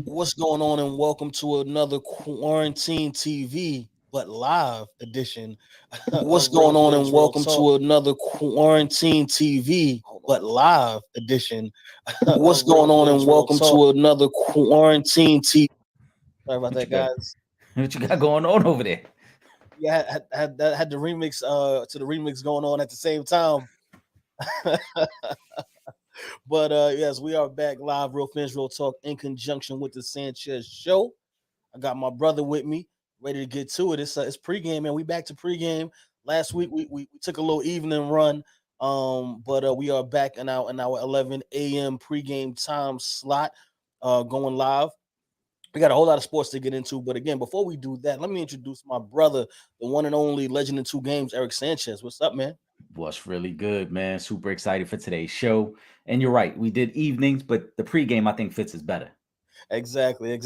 What's going on, and welcome to another Quarantine TV, but live edition What's of going Real on, Fins and Real welcome Talk. to another Quarantine TV, but live edition What's of going Real on, and Fins Real welcome Talk. to another Quarantine TV. Sorry about What that, you got? guys. What you got going on over there? Yeah, had the remix to the remix going on at the same time. But yes, we are back live, Real Fins Real Talk, in conjunction with the Sanchez Show. I got my brother with me, ready to get to it. It's pregame, man. We back to pregame. Last week we took a little evening run, but we are back in our 11 a.m. pregame time slot, going live. We got a whole lot of sports to get into, but again, before we do that, let me introduce my brother, the one and only legend in two games, Eric Sanchez. What's up, man? What's really good, man? Super excited for today's show. And you're right, we did evenings, but the pregame I think fits us better. Exactly.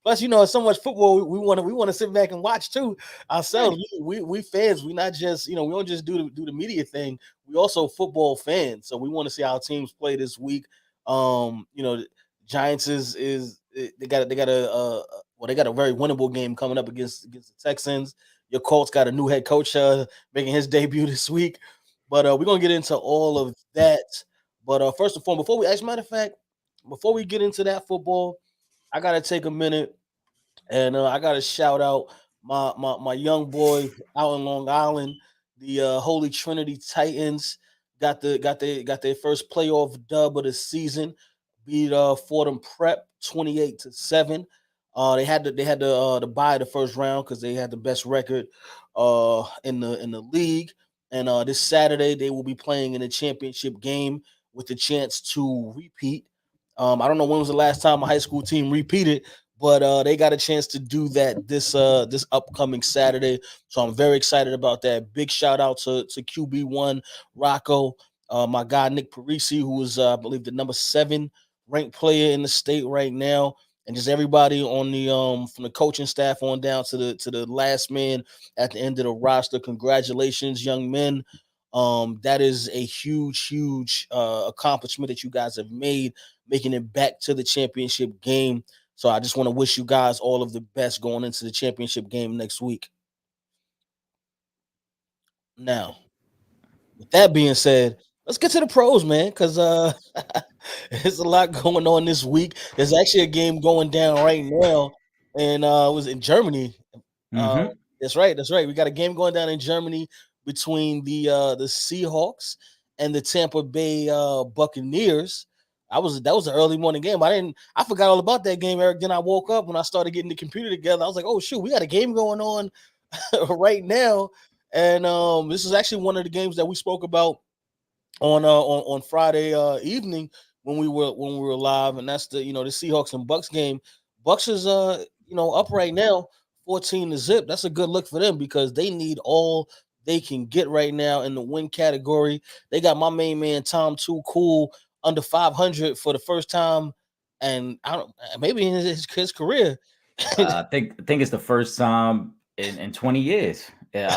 Plus, it's so much football we want to sit back and watch too ourselves. Right. We fans. We not just we don't just do the media thing. We also football fans. So we want to see how teams play this week. The Giants they got a very winnable game coming up against the Texans. Your Colts got a new head coach making his debut this week. But we're gonna get into all of that. But first and foremost, as a matter of fact, before we get into that football, I gotta take a minute and I gotta shout out my young boys out in Long Island, the Holy Trinity Titans. Got their first playoff dub of the season. Beat Fordham Prep 28-7. They had to buy the first round because they had the best record in the league. And this Saturday they will be playing in a championship game with the chance to repeat. I don't know when was the last time a high school team repeated, but they got a chance to do that this upcoming Saturday. So I'm very excited about that. Big shout out to QB1 Rocco, my guy Nick Parisi, who is I believe the number 7 ranked player in the state right now, and just everybody on the from the coaching staff on down to the last man at the end of the roster. Congratulations, young men. That is a huge accomplishment that you guys have made, making it back to the championship game. So I just want to wish you guys all of the best going into the championship game next week. Now, with that being said, let's get to the pros, man, because there's a lot going on this week. There's actually a game going down right now, and it was in Germany. Uh, Mm-hmm. that's right. We got a game going down in Germany between the Seahawks and the Tampa Bay Buccaneers. That was an early morning game. I forgot all about that game, Eric. Then I woke up when I started getting the computer together. I was like, oh shoot, we got a game going on right now. And this is actually one of the games that we spoke about on Friday evening when we were live, and that's the Seahawks and Bucks game. Bucks is up right now, 14-0. That's a good look for them because they need all they can get right now in the win category. They got my main man Tom Too Cool under 500 for the first time, and I don't maybe in his career. I think it's the first time in 20 years. It's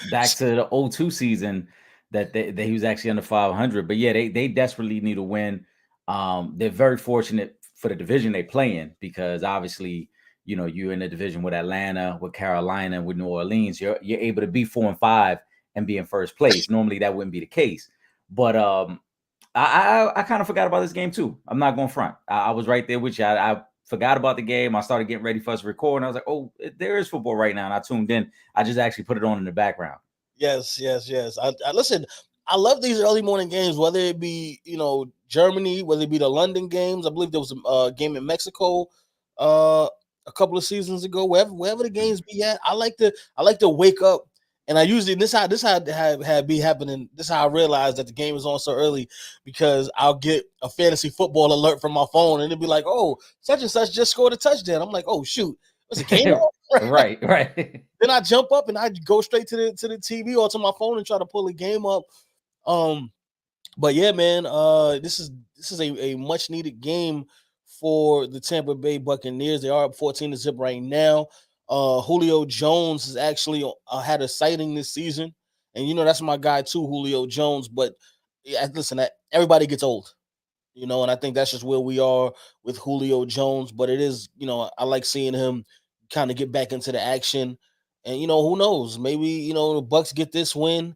back to the '02 season that he was actually under 500. But yeah, they desperately need a win. They're very fortunate for the division they play in because obviously, you're in the division with Atlanta, with Carolina, with New Orleans. You're able to be 4-5 and be in first place. Normally that wouldn't be the case. But I kind of forgot about this game too. I'm not going to front. I was right there with you. I forgot about the game. I started getting ready for us to record, and I was like, "Oh, there is football right now." And I tuned in. I just actually put it on in the background. Yes. I listen. I love these early morning games, whether it be Germany, whether it be the London games. I believe there was a game in Mexico a couple of seasons ago. Wherever the games be at, I like to wake up, and I usually this how have be happening. This how I realize that the game is on so early because I'll get a fantasy football alert from my phone, and it'll be like, "Oh, such and such just scored a touchdown." I'm like, "Oh shoot, was a game on?" Right. Then I jump up and I go straight to the TV or to my phone and try to pull the game up. Um, but yeah, man, this is a much needed game for the Tampa Bay Buccaneers. They are up 14-0 right now. Julio Jones has actually had a sighting this season, and that's my guy too, Julio Jones. But yeah, listen, everybody gets old. And I think that's just where we are with Julio Jones. But it is, I like seeing him kind of get back into the action. And who knows? Maybe the Bucks get this win.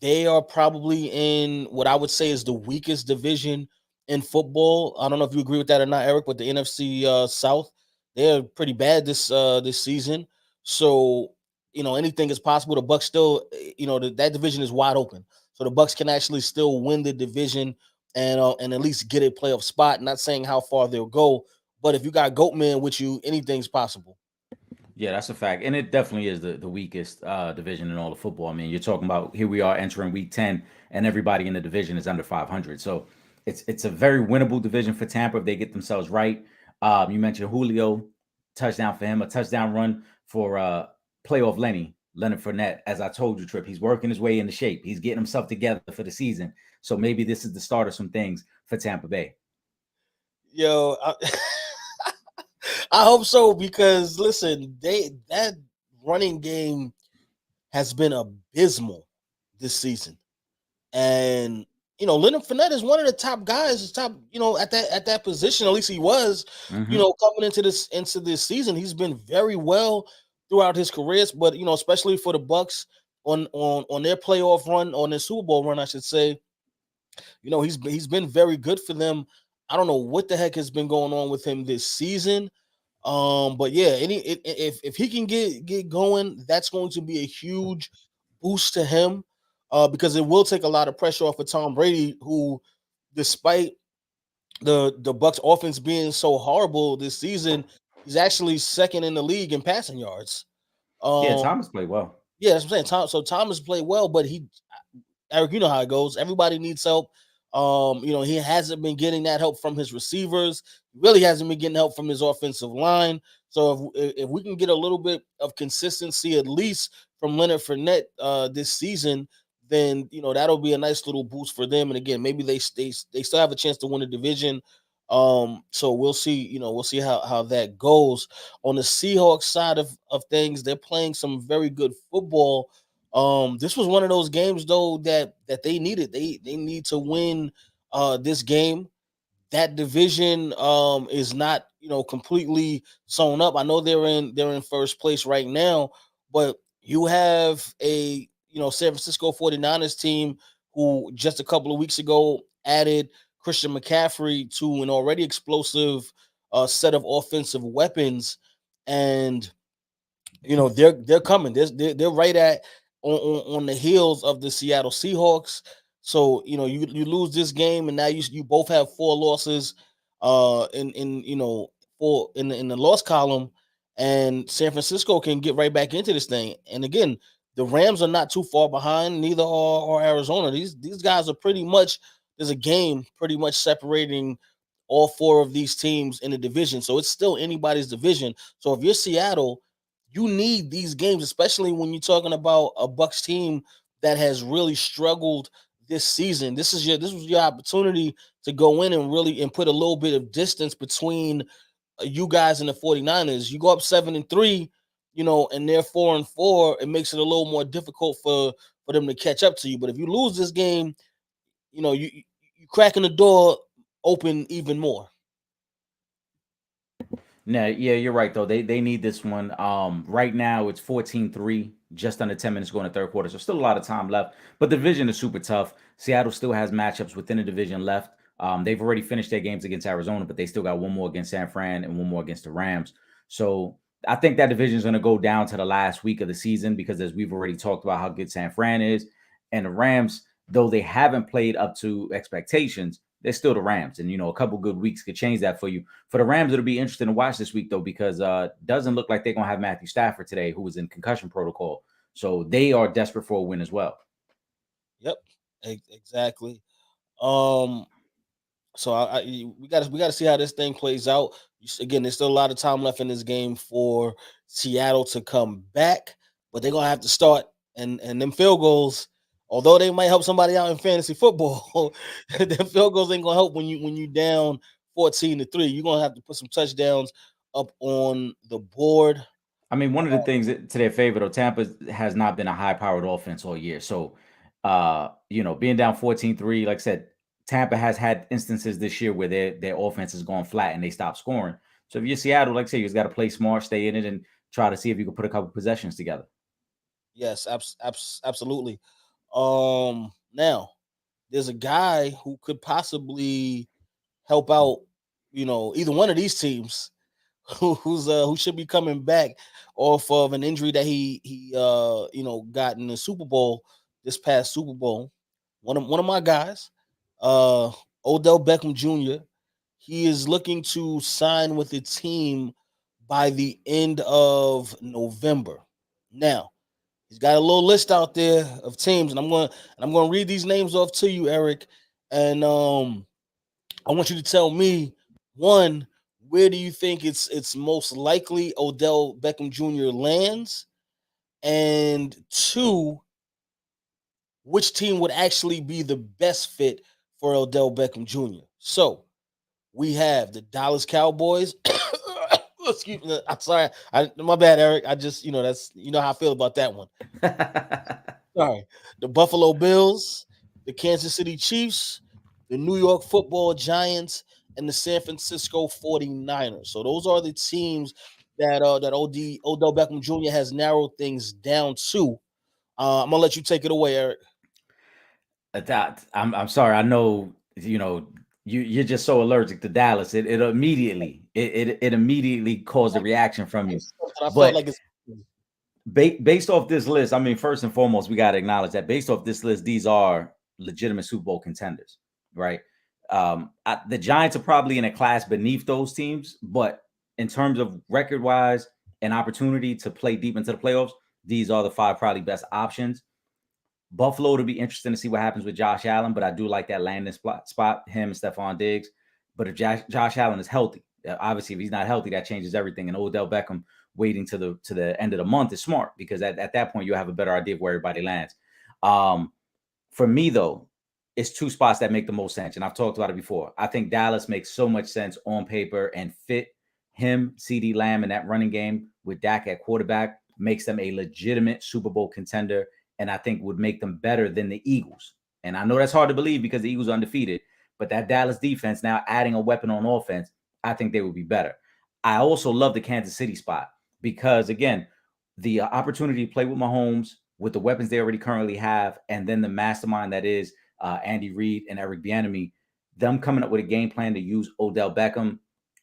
They are probably in what I would say is the weakest division in football. I don't know if you agree with that or not, Eric, but the NFC South, they're pretty bad this season. So, anything is possible. The Bucks still, that division is wide open. So the Bucks can actually still win the division and at least get a playoff spot. Not saying how far they'll go, but if you got Goatman with you, anything's possible. Yeah, that's a fact. And it definitely is the weakest division in all of football. I mean, you're talking about here we are entering week 10 and everybody in the division is under 500. So it's a very winnable division for Tampa if they get themselves right. You mentioned Julio, touchdown for him, a touchdown run for playoff Leonard Fournette. As I told you, Trip, he's working his way into shape. He's getting himself together for the season. So maybe this is the start of some things for Tampa Bay. Yo, I hope so because listen, that running game has been abysmal this season, and Leonard Fournette is one of the top guys, top at that position. At least he was, coming into this season, he's been very well throughout his careers. But especially for the Bucks on their playoff run, on their Super Bowl run, I should say, he's been very good for them. I don't know what the heck has been going on with him this season. But yeah, if he can get going, that's going to be a huge boost to him, because it will take a lot of pressure off of Tom Brady, who, despite the Bucks offense being so horrible this season, he's actually second in the league in passing yards. Yeah, Um, Thomas played well. yeah, that's what I'm saying. Thomas played well, but Eric, you know how it goes. Everybody needs help. He hasn't been getting that help from his receivers. He really hasn't been getting help from his offensive line. So if we can get a little bit of consistency, at least from Leonard Fournette this season, then that'll be a nice little boost for them. And again, maybe they still have a chance to win the division. So we'll see. We'll see how that goes. On the Seahawks side of things, they're playing some very good football. This was one of those games though that they needed. They need to win this game. That division is not completely sewn up. I know they're in first place right now, but you have a San Francisco 49ers team who just a couple of weeks ago added Christian McCaffrey to an already explosive set of offensive weapons, and they're coming. They're right at on the heels of the Seattle Seahawks. So you lose this game, and now you both have four losses, in four in the loss column, and San Francisco can get right back into this thing. And again, the Rams are not too far behind. Neither are Arizona. These guys are pretty much, there's a game pretty much separating all four of these teams in the division. So it's still anybody's division. So if you're Seattle, you need these games, especially when you're talking about a Bucks team that has really struggled this season. This was your opportunity to go in and really put a little bit of distance between you guys and the 49ers. You go up 7-3, and they're 4-4, it makes it a little more difficult for them to catch up to you. But if you lose this game, you cracking the door open even more. No, yeah, you're right though. They need this one. Right now it's 14-3, just under 10 minutes going to third quarter. So still a lot of time left. But the division is super tough. Seattle still has matchups within the division left. They've already finished their games against Arizona, but they still got one more against San Fran and one more against the Rams. So I think that division is going to go down to the last week of the season because, as we've already talked about, how good San Fran is, and the Rams, though they haven't played up to expectations, they're still the Rams. And, a couple good weeks could change that for you. For the Rams, it'll be interesting to watch this week, though, because doesn't look like they're going to have Matthew Stafford today, who was in concussion protocol. So they are desperate for a win as well. Yep, exactly. Um, so we got to see how this thing plays out. Again, there's still a lot of time left in this game for Seattle to come back, but they're gonna have to start and them field goals. Although they might help somebody out in fantasy football, them field goals ain't gonna help when you down 14-3. You're gonna have to put some touchdowns up on the board. I mean, one of the things to their favor, though, Tampa has not been a high-powered offense all year. So, being down 14-3, like I said, Tampa has had instances this year where their offense has gone flat and they stop scoring. So if you're Seattle, like I say, you just got to play smart, stay in it, and try to see if you can put a couple possessions together. Yes, absolutely. Now there's a guy who could possibly help out, either one of these teams who should be coming back off of an injury that he got in the Super Bowl, this past Super Bowl. One of my guys, uh Odell Beckham Jr. He is looking to sign with the team by the end of November. Now, he's got a little list out there of teams, and I'm going to read these names off to you, Eric. And I want you to tell me, one, where do you think it's most likely Odell Beckham Jr. lands, and two, which team would actually be the best fit for Odell Beckham Jr. So we have the Dallas Cowboys. Excuse me. I'm sorry. My bad, Eric. I just, that's how I feel about that one. Sorry. The Buffalo Bills, the Kansas City Chiefs, the New York Football Giants, and the San Francisco 49ers. So those are the teams that Odell Beckham Jr. has narrowed things down to. I'm gonna let you take it away, Eric. I'm sorry. I know you're just so allergic to Dallas. It immediately caused a reaction from you. I felt But like it's based off this list, I mean, first and foremost, we got to acknowledge that based off this list, these are legitimate Super Bowl contenders, right? The Giants are probably in a class beneath those teams, but in terms of record wise and opportunity to play deep into the playoffs, these are the five probably best options. Buffalo, to be interesting to see what happens with Josh Allen, but I do like that landing spot, him and Stephon Diggs. But if Josh Allen is healthy, obviously if he's not healthy, that changes everything. And Odell Beckham waiting to the end of the month is smart, because at that point you'll have a better idea of where everybody lands. For me though, it's two spots that make the most sense, and I've talked about it before. I think Dallas makes so much sense on paper, and fit him, CeeDee Lamb, in that running game with Dak at quarterback makes them a legitimate Super Bowl contender, and I think would make them better than the Eagles. And I know that's hard to believe because the Eagles are undefeated, but that Dallas defense now adding a weapon on offense, I think they would be better. I also love the Kansas City spot because, again, the opportunity to play with Mahomes with the weapons they already currently have, and then the mastermind that is Andy Reid and Eric Bieniemy, them coming up with a game plan to use Odell Beckham,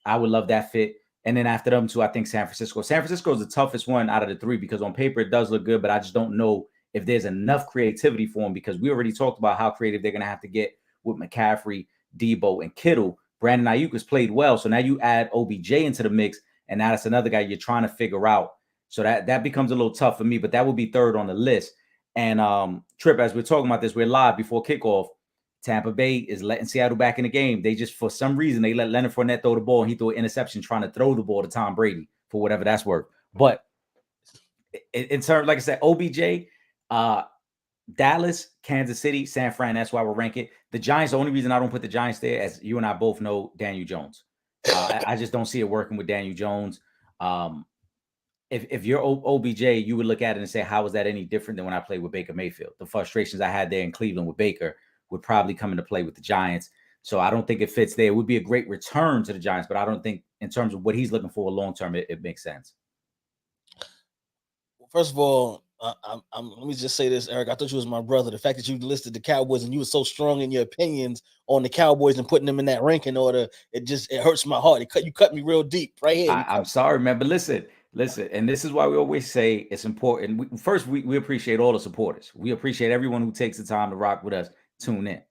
I would love that fit. And then after them too, I think San Francisco. San Francisco is the toughest one out of the three because on paper it does look good, but I just don't know if there's enough creativity for them, because we already talked about how creative they're going to have to get with McCaffrey, Debo, and Kittle. Brandon Ayuk has played well, so now you add OBJ into the mix, and now that's another guy you're trying to figure out. So that becomes a little tough for me, but that would be third on the list. And Trip, as we're talking about this, we're live before kickoff. Tampa Bay is letting Seattle back in the game. They just, for some reason, they let Leonard Fournette throw the ball, and he threw an interception trying to throw the ball to Tom Brady for whatever that's worth. But in terms, like I said, OBJ, Dallas, Kansas City, San Fran, that's why we're ranking. The Giants, the only reason I don't put the Giants there, as you and I both know, Daniel Jones. I just don't see it working with Daniel Jones. If you're OBJ, you would look at it and say, how is that any different than when I played with Baker Mayfield? The frustrations I had there in Cleveland with Baker would probably come into play with the Giants. So I don't think it fits there. It would be a great return to the Giants, but I don't think in terms of what he's looking for long-term, it makes sense. First of all, let me just say this, Eric. I thought you was my brother. The fact that you listed the Cowboys and you were so strong in your opinions on the Cowboys and putting them in that ranking order, it hurts my heart. You cut me real deep right here. I'm sorry, man, but listen, and this is why we always say it's important. We appreciate all the supporters. We appreciate everyone who takes the time to rock with us, tune in.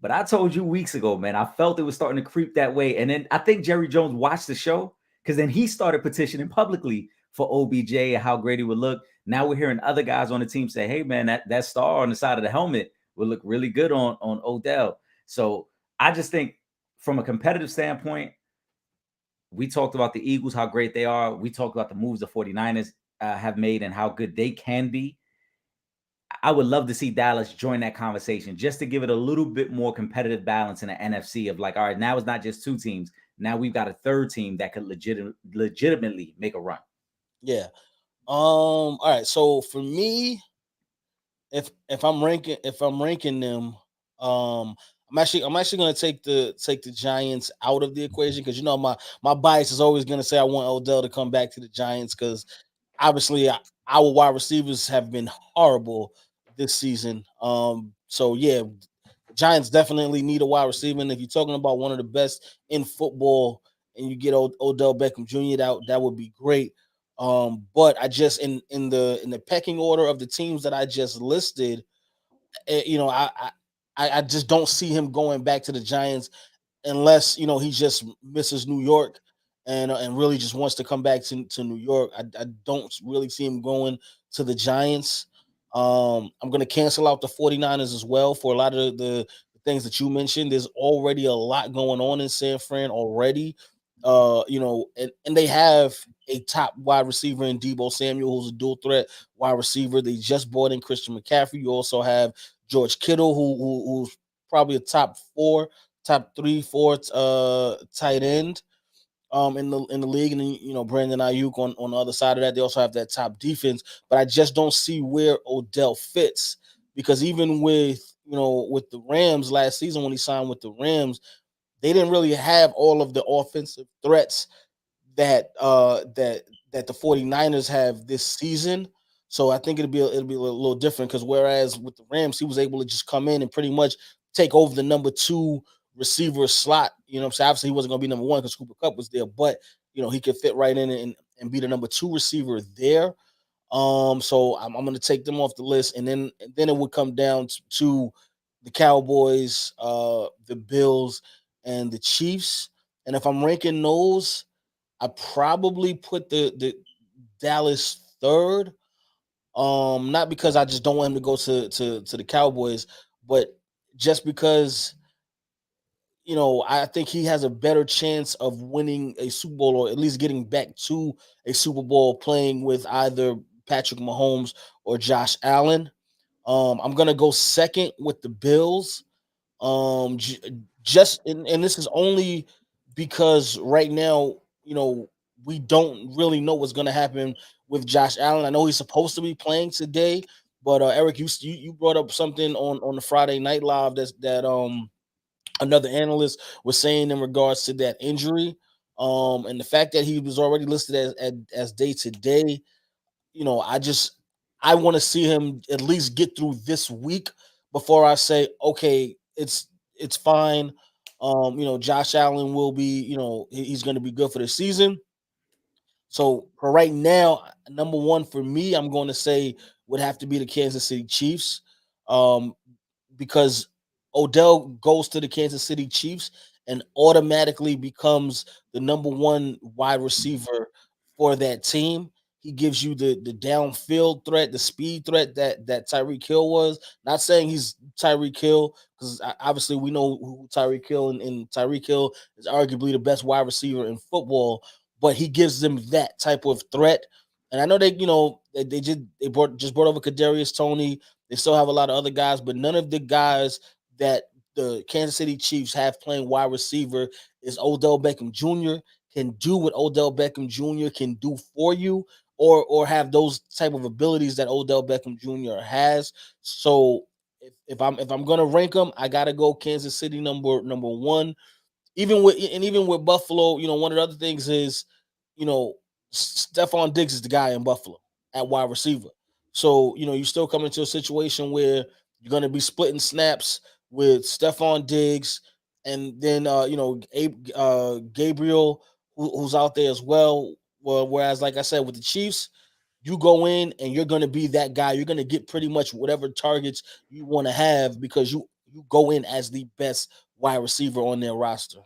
But I told you weeks ago, man, I felt it was starting to creep that way. And then I think Jerry Jones watched the show, because then he started petitioning publicly for OBJ and how great he would look. Now we're hearing other guys on the team say, hey, man, that star on the side of the helmet would look really good on Odell. So I just think from a competitive standpoint, we talked about the Eagles, how great they are. We talked about the moves the 49ers have made and how good they can be. I would love to see Dallas join that conversation just to give it a little bit more competitive balance in the NFC of like, all right, now it's not just two teams. Now we've got a third team that could legitimately make a run. Yeah. All right. So for me, if I'm ranking them, I'm I'm actually gonna take the Giants out of the equation because my bias is always gonna say I want Odell to come back to the Giants because obviously our wide receivers have been horrible this season. So yeah, Giants definitely need a wide receiver. And if you're talking about one of the best in football, and you get Odell Beckham Jr., that would be great. But I just in the pecking order of the teams that I just listed, I just don't see him going back to the Giants unless he just misses New York and really just wants to come back to New York. I don't really see him going to the Giants. I'm going to cancel out the 49ers as well for a lot of the things that you mentioned. There's already a lot going on in San Fran already. And they have a top wide receiver in Debo Samuel, who's a dual threat wide receiver. They just brought in Christian McCaffrey. You also have George Kittle, who's probably a top three, four tight end in the league, and then, Brandon Ayuk on the other side of that. They also have that top defense, but I just don't see where Odell fits because even with the Rams last season when he signed with the Rams, they didn't really have all of the offensive threats that the 49ers have this season. So I think it'll be a little different because whereas with the Rams, he was able to just come in and pretty much take over the number two receiver slot. You know what I'm saying? Obviously, he wasn't gonna be number one because Cooper Cup was there, but he could fit right in and be the number two receiver there. So I'm gonna take them off the list, and then it would come down to the Cowboys, the Bills, and the Chiefs. And if I'm ranking those, I probably put the Dallas third. Not because I just don't want him to go to the Cowboys, but just because I think he has a better chance of winning a Super Bowl or at least getting back to a Super Bowl playing with either Patrick Mahomes or Josh Allen. I'm gonna go second with the Bills. Just and this is only because right now, we don't really know what's gonna happen with Josh Allen. I know he's supposed to be playing today, but Eric, you brought up something on the Friday Night Live that another analyst was saying in regards to that injury. And the fact that he was already listed as day to day, I want to see him at least get through this week before I say, okay, it's fine. Josh Allen will be, he's going to be good for the season. So for right now, number one for me, I'm going to say would have to be the Kansas City Chiefs. Um, because Odell goes to the Kansas City Chiefs and automatically becomes the number one wide receiver for that team. He gives you the downfield threat, the speed threat that Tyreek Hill was. Not saying he's Tyreek Hill because obviously we know who Tyreek Hill and Tyreek Hill is arguably the best wide receiver in football, but he gives them that type of threat. And I know they brought over Kadarius Toney. They still have a lot of other guys, but none of the guys that the Kansas City Chiefs have playing wide receiver is Odell Beckham Jr. can do what Odell Beckham Jr. can do for you, or have those type of abilities that Odell Beckham Jr. has. So if I'm gonna rank them, I gotta go Kansas City number one. Even with Buffalo, one of the other things is, you know, Stephon Diggs is the guy in Buffalo at wide receiver. So, you still come into a situation where you're going to be splitting snaps with Stephon Diggs and then, Gabriel, who's out there as well. Well, whereas, like I said, with the Chiefs, you go in and you're going to be that guy. You're going to get pretty much whatever targets you want to have because you go in as the best wide receiver on their roster.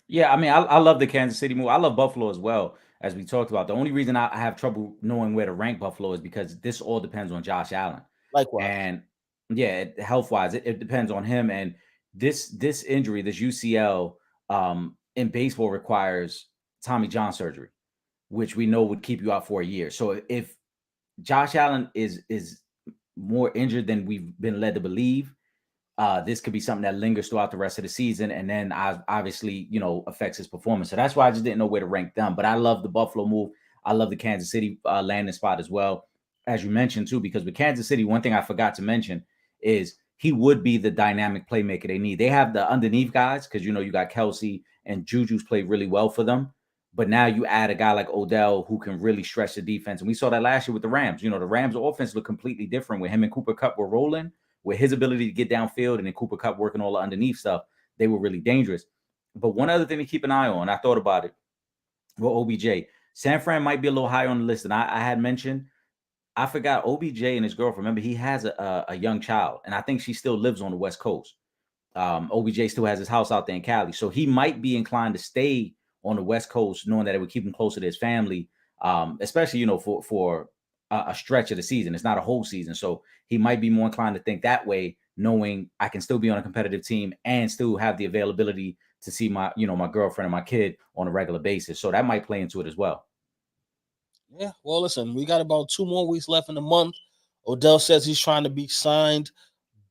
Yeah, I mean, I love the Kansas City move. I love Buffalo as well, as we talked about. The only reason I have trouble knowing where to rank Buffalo is because this all depends on Josh Allen. Likewise. And yeah, health wise, it depends on him. And this injury, this UCL, in baseball requires Tommy John surgery, which we know would keep you out for a year. So if Josh Allen is more injured than we've been led to believe, this could be something that lingers throughout the rest of the season, and then obviously, affects his performance. So that's why I just didn't know where to rank them. But I love the Buffalo move. I love the Kansas City landing spot as well, as you mentioned too. Because with Kansas City, one thing I forgot to mention is he would be the dynamic playmaker they need. They have the underneath guys because you got Kelsey and Juju's played really well for them. But now you add a guy like Odell who can really stretch the defense. And we saw that last year with the Rams. The Rams offense looked completely different when him and Cooper Kupp were rolling, with his ability to get downfield and then Cooper Kupp working all the underneath stuff. They were really dangerous. But one other thing to keep an eye on, I thought about it, with OBJ. San Fran might be a little higher on the list than I had mentioned. I forgot OBJ and his girlfriend. Remember, he has a young child, and I think she still lives on the West Coast. OBJ still has his house out there in Cali, so he might be inclined to stay on the West Coast, knowing that it would keep him closer to his family, especially for a stretch of the season. It's not a whole season, so he might be more inclined to think that way, knowing I can still be on a competitive team and still have the availability to see my girlfriend and my kid on a regular basis. So that might play into it as well. Yeah, well, listen, we got about 2 more weeks left in the month. Odell says he's trying to be signed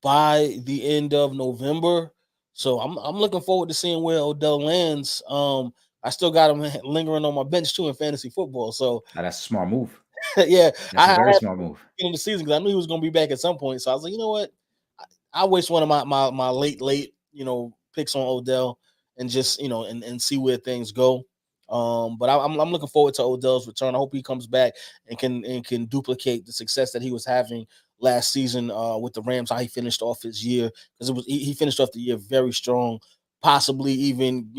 by the end of November. So I'm looking forward to seeing where Odell lands. I still got him lingering on my bench too in fantasy football. So that's a smart move. Yeah, that's a very smart move in the season because I knew he was going to be back at some point. So I was like, you know what, I waste one of my late picks on Odell and just and see where things go. But I'm looking forward to Odell's return. I hope he comes back and can duplicate the success that he was having last season with the Rams. How he finished off his year, because he finished off the year very strong, possibly even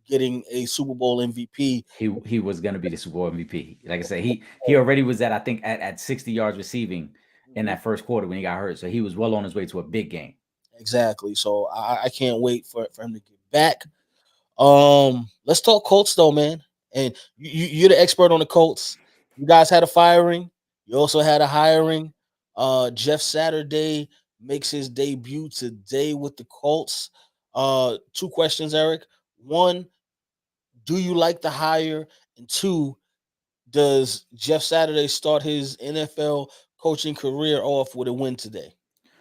getting a Super Bowl MVP. He was going to be the Super Bowl MVP. Like I said, he already was at, I think, at 60 yards receiving in that first quarter when he got hurt. So he was well on his way to a big game. Exactly. So I can't wait for him to get back. Let's talk Colts though, man. And you're the expert on the Colts. You guys had a firing. You also had a hiring. Jeff Saturday makes his debut today with the Colts. 2 questions, Eric. 1, do you like the hire? And 2, does Jeff Saturday start his NFL coaching career off with a win today?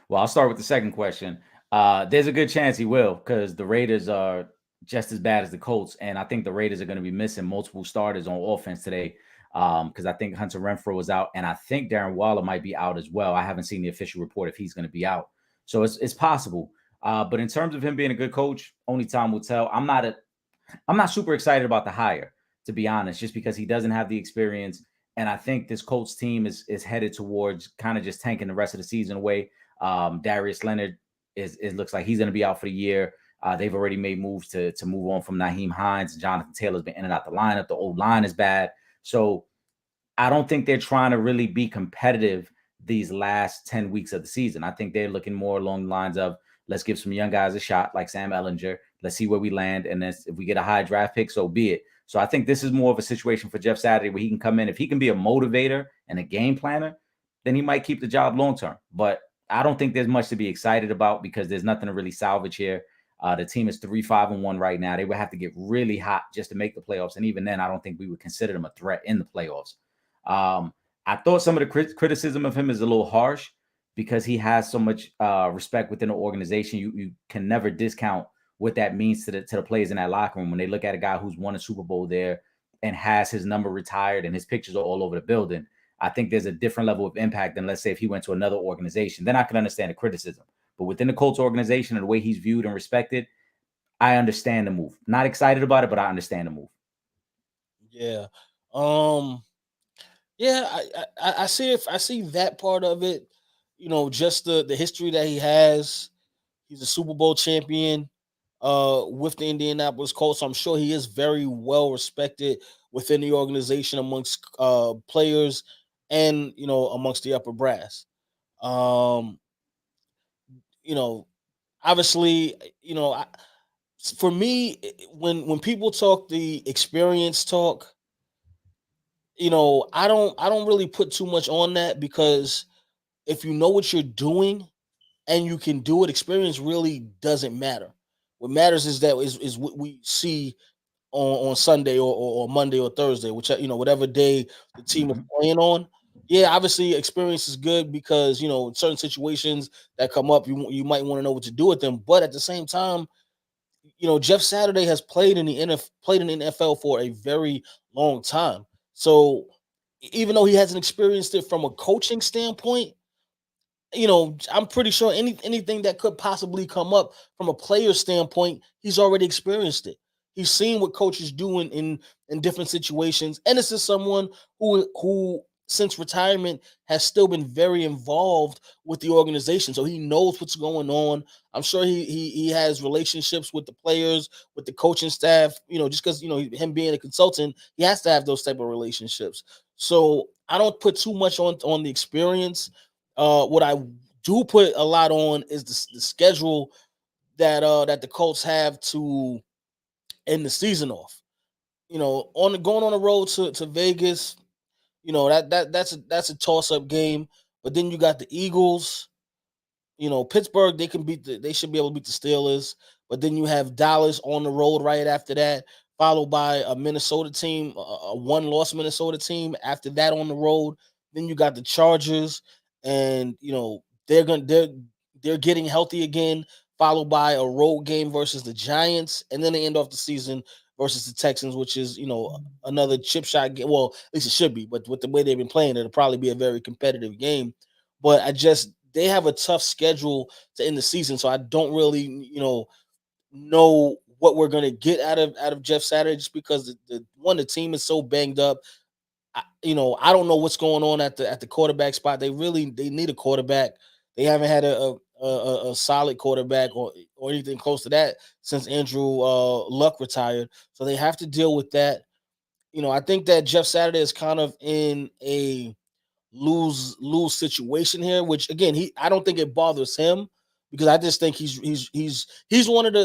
Well, I'll start with the second question. There's a good chance he will, because the Raiders are just as bad as the Colts, and I think the Raiders are going to be missing multiple starters on offense today, because I think Hunter Renfrow is out, and I think Darren Waller might be out as well. I haven't seen the official report if he's going to be out, so it's possible. But in terms of him being a good coach, only time will tell. I'm not super excited about the hire, to be honest, just because he doesn't have the experience, and I think this Colts team is headed towards kind of just tanking the rest of the season away. Darius Leonard it looks like he's going to be out for the year. They've already made moves to move on from Naheem Hines. Jonathan Taylor's been in and out the lineup. The old line is bad. So I don't think they're trying to really be competitive these last 10 weeks of the season. I think they're looking more along the lines of, let's give some young guys a shot, like Sam Ellinger. Let's see where we land. And then if we get a high draft pick, so be it. So I think this is more of a situation for Jeff Saturday where he can come in. If he can be a motivator and a game planner, then he might keep the job long term. But I don't think there's much to be excited about, because there's nothing to really salvage here. The team is 3-5-1 right now. They would have to get really hot just to make the playoffs. And even then, I don't think we would consider them a threat in the playoffs. I thought some of the criticism of him is a little harsh, because he has so much respect within the organization. You can never discount what that means to the players in that locker room when they look at a guy who's won a Super Bowl there and has his number retired and his pictures are all over the building. I think there's a different level of impact than, let's say, if he went to another organization. Then I can understand the criticism. But within the Colts organization and the way he's viewed and respected, I understand the move. Not excited about it, but I understand the move. Yeah. Yeah, I see I see that part of it. Just the history that he has. He's a Super Bowl champion with the Indianapolis Colts. So I'm sure he is very well respected within the organization amongst players and amongst the upper brass. Um, Obviously, for me, when people talk the experience talk, I don't really put too much on that, because if you know what you're doing and you can do it, experience really doesn't matter. What matters is what we see on Sunday or Monday or Thursday, which whatever day the team is playing on. Yeah, obviously experience is good, because certain situations that come up, you might want to know what to do with them. But at the same time, Jeff Saturday has played in the NFL for a very long time. So even though he hasn't experienced it from a coaching standpoint, I'm pretty sure anything that could possibly come up from a player standpoint, he's already experienced it. He's seen what coaches do in different situations, and this is someone who since retirement has still been very involved with the organization, so he knows what's going on. I'm sure he has relationships with the players, with the coaching staff. Just because him being a consultant, he has to have those type of relationships. So I don't put too much on the experience. What I do put a lot on is the schedule that the Colts have to end the season off. Going on the road to Vegas, that's a toss up game. But then you got the Eagles. Pittsburgh, they should be able to beat the Steelers. But then you have Dallas on the road right after that, followed by a Minnesota team, a one-loss Minnesota team. After that on the road, then you got the Chargers, and they're getting healthy again, followed by a road game versus the Giants, and then they end off the season versus the Texans, which is another chip shot game. Well, at least it should be, but with the way they've been playing, it'll probably be a very competitive game. But they have a tough schedule to end the season, so I don't really, know what we're gonna get out of Jeff Saturday, just because the team is so banged up. I don't know what's going on at the quarterback spot. They need a quarterback. They haven't had a solid quarterback or anything close to that since Andrew Luck retired. So they have to deal with that. I think that Jeff Saturday is kind of in a lose situation here, which again, I don't think it bothers him, because I just think he's one of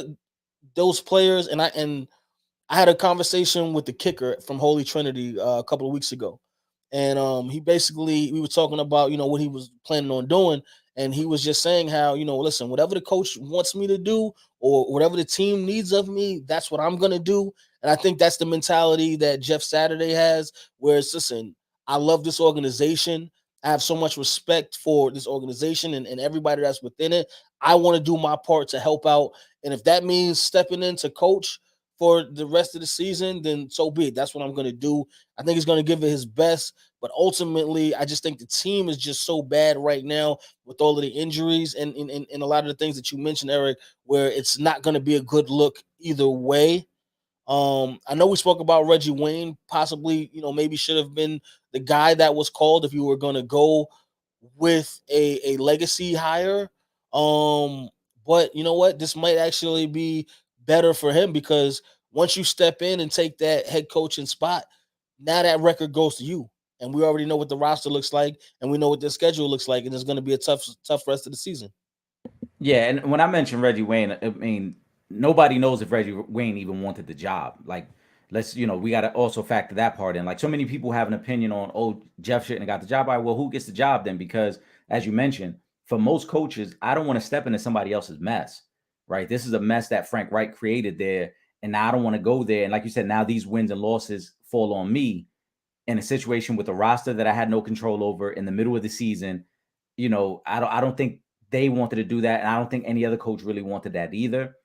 those players. And I had a conversation with the kicker from Holy Trinity a couple of weeks ago, and we were talking about what he was planning on doing, and he was just saying how listen, whatever the coach wants me to do or whatever the team needs of me, that's what I'm gonna do. And I think that's the mentality that Jeff Saturday has, where it's, listen, I love this organization. I have so much respect for this organization and everybody that's within it. I want to do my part to help out, and if that means stepping in to coach for the rest of the season, then so be it. That's what I'm going to do. I think he's going to give it his best, but ultimately, I just think the team is just so bad right now with all of the injuries and a lot of the things that you mentioned, Eric, where it's not going to be a good look either way. I know we spoke about Reggie Wayne, possibly, maybe should have been the guy that was called if you were going to go with a legacy hire. Um, but you know what? This might actually be better for him, because once you step in and take that head coaching spot, now that record goes to you. And we already know what the roster looks like, and we know what their schedule looks like, and it's going to be a tough rest of the season. Yeah, and when I mentioned Reggie Wayne, I mean, nobody knows if Reggie Wayne even wanted the job. Like, we got to also factor that part in. Like, so many people have an opinion on, oh, Jeff shouldn't have got the job. All right, well, who gets the job then? Because, as you mentioned, for most coaches, I don't want to step into somebody else's mess, right? This is a mess that Frank Reich created there, and now I don't want to go there. And like you said, now these wins and losses fall on me in a situation with a roster that I had no control over in the middle of the season. I don't think they wanted to do that, and I don't think any other coach really wanted that either.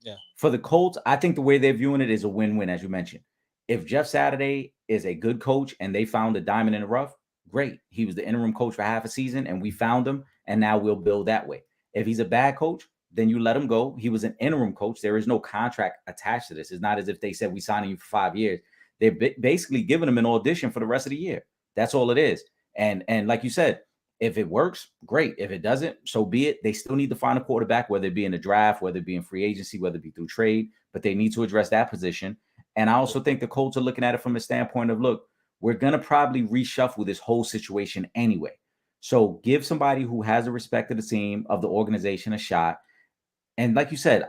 Yeah. For the Colts, I think the way they're viewing it is a win-win, as you mentioned. If Jeff Saturday is a good coach and they found a diamond in the rough, great. He was the interim coach for half a season, and we found him, and now we'll build that way. If he's a bad coach, then you let him go. He was an interim coach. There is no contract attached to this. It's not as if they said, we signing you for 5 years. They're basically giving him an audition for the rest of the year. That's all it is. And like you said, if it works, great. If it doesn't, so be it. They still need to find a quarterback, whether it be in the draft, whether it be in free agency, whether it be through trade, but they need to address that position. And I also think the Colts are looking at it from a standpoint of, look, we're going to probably reshuffle this whole situation anyway. So give somebody who has the respect of the team, of the organization, a shot. And like you said,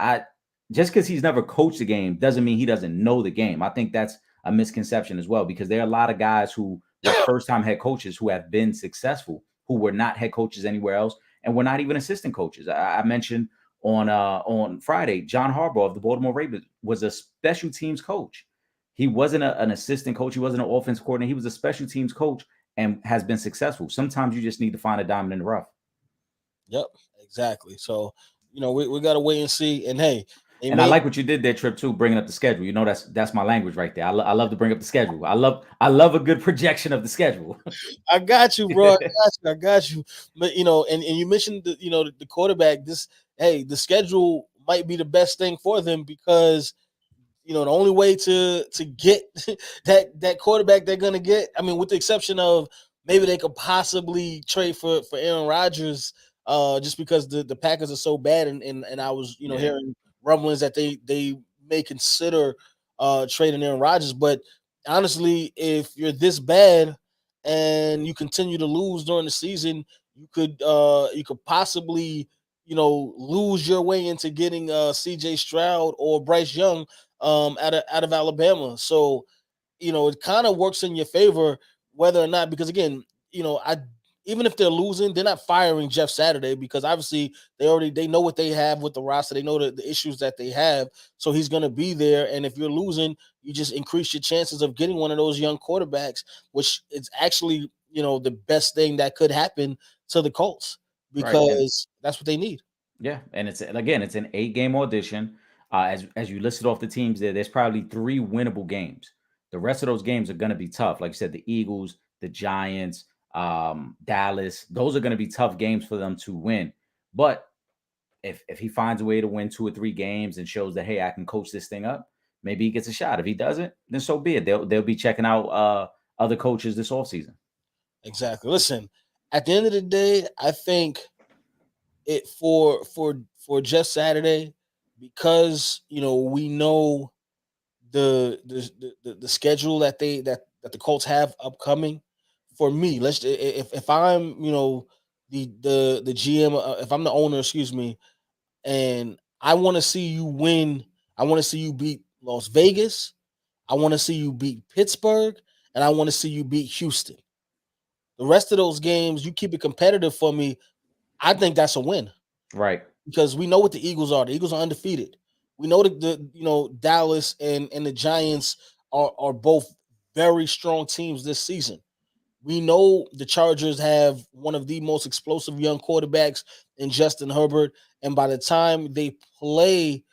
just because he's never coached the game doesn't mean he doesn't know the game. I think that's a misconception as well, because there are a lot of guys who were first-time head coaches who have been successful, who were not head coaches anywhere else, and were not even assistant coaches. I mentioned on Friday, John Harbaugh of the Baltimore Ravens was a special teams coach. He wasn't an assistant coach. He wasn't an offense coordinator. He was a special teams coach and has been successful. Sometimes you just need to find a diamond in the rough. Yep, exactly. So, we got to wait and see. And hey, And I Amen. like what you did there, Trip, too, bringing up the schedule. You know, that's my language right there. I love to bring up the schedule. I love a good projection of the schedule. I got you, bro. I got you. I got you. But and you mentioned the quarterback. The schedule might be the best thing for them because the only way to get that quarterback they're gonna get. I mean, with the exception of maybe they could possibly trade for Aaron Rodgers, just because the Packers are so bad, and I was Yeah, hearing rumblings that they may consider trading Aaron Rodgers. But honestly, if you're this bad and you continue to lose during the season, you could possibly lose your way into getting CJ Stroud or Bryce Young out of Alabama. So it kind of works in your favor whether or not, because again, I even if they're losing, they're not firing Jeff Saturday because obviously they know what they have with the roster. They know the issues that they have. So he's gonna be there. And if you're losing, you just increase your chances of getting one of those young quarterbacks, which is actually, the best thing that could happen to the Colts right. And because that's what they need. yeah, and it's an 8 game audition. As you listed off the teams there, there's probably 3 winnable games. The rest of those games are going to be tough. Like you said, the Eagles, the Giants, Dallas. Those are going to be tough games for them to win. But if he finds a way to win 2 or 3 games and shows that, hey, I can coach this thing up, maybe he gets a shot. If he doesn't, then so be it. They'll be checking out other coaches this offseason. Exactly. Listen, at the end of the day, I think it for Jeff Saturday, because we know the schedule that the Colts have upcoming. For me, if I'm the GM, if I'm the owner, excuse me, and I want to see you win, I want to see you beat Las Vegas, I want to see you beat Pittsburgh, and I want to see you beat Houston. The rest of those games, you keep it competitive for me. I think that's a win Right. because we know what the Eagles are. The Eagles are undefeated. We know that Dallas and the Giants are both very strong teams this season. We know the Chargers have one of the most explosive young quarterbacks in Justin Herbert, and by the time they play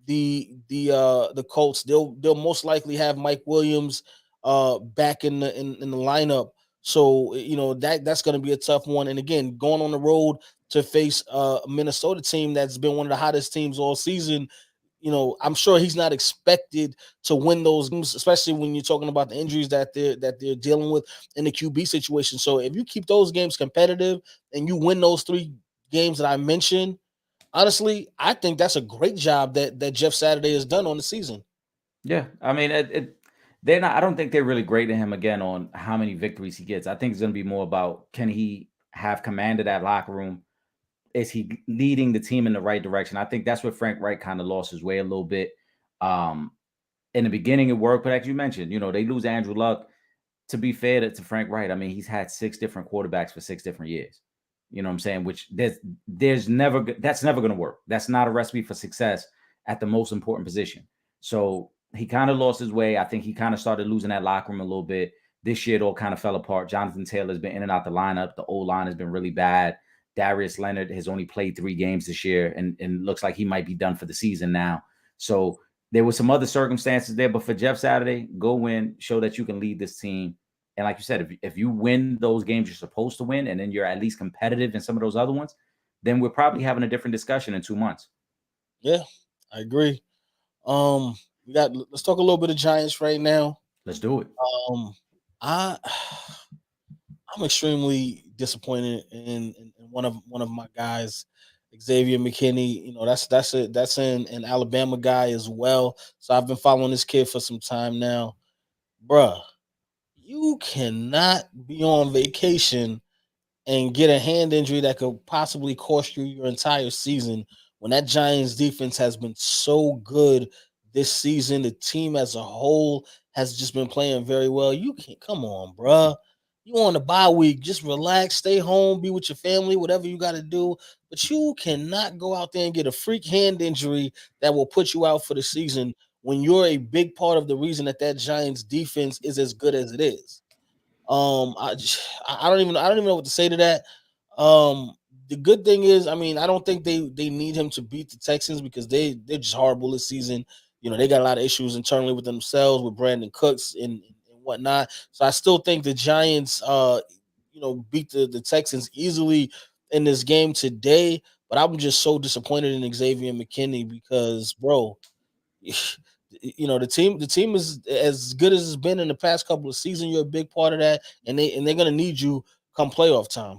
the Colts, they'll most likely have Mike Williams back in the lineup. So that's going to be a tough one. And again, going on the road to face a Minnesota team that's been one of the hottest teams all season, I'm sure he's not expected to win those games, especially when you're talking about the injuries that they're dealing with in the QB situation. So if you keep those games competitive and you win those 3 games that I mentioned, honestly, I think that's a great job that Jeff Saturday has done on the season. Yeah, I mean, they're not. I don't think they're really grading him again on how many victories he gets. I think it's going to be more about, can he have command of that locker room? Is he leading the team in the right direction? I think that's where Frank Wright kind of lost his way a little bit. Um, in the beginning, it worked, but as you mentioned, they lose Andrew Luck. To be fair to Frank Wright, I mean, he's had 6 different quarterbacks for 6 different years. You know what I'm saying? Which that's never going to work. That's not a recipe for success at the most important position. So he kind of lost his way. I think he kind of started losing that locker room a little bit. This year, it all kind of fell apart. Jonathan Taylor's been in and out the lineup. The old line has been really bad. Darius Leonard has only played 3 games this year and looks like he might be done for the season now. So there were some other circumstances there, but for Jeff Saturday, go win, show that you can lead this team. And like you said, if you win those games you're supposed to win, and then you're at least competitive in some of those other ones, then we're probably having a different discussion in 2 months. Yeah, I agree. Um, let's talk a little bit of Giants right now. Let's do it. Um, I I'm extremely disappointed in one of my guys, Xavier McKinney. That's an Alabama guy as well. So I've been following this kid for some time now, bruh. You cannot be on vacation and get a hand injury that could possibly cost you your entire season when that Giants defense has been so good this season. The team as a whole has just been playing very well. You can't come on, bruh. You on the bye week, just relax, stay home, be with your family, whatever you got to do. But you cannot go out there and get a freak hand injury that will put you out for the season when you're a big part of the reason that Giants defense is as good as it is. I don't even know what to say to that. Um, the good thing is, I mean, I don't think they need him to beat the Texans because they're just horrible this season. You know, they got a lot of issues internally with themselves, with Brandon Cooks and whatnot. So I still think the Giants, beat the Texans easily in this game today. But I'm just so disappointed in Xavier McKinney because, bro, the team is as good as it's been in the past couple of seasons. You're a big part of that, and they're gonna need you come playoff time.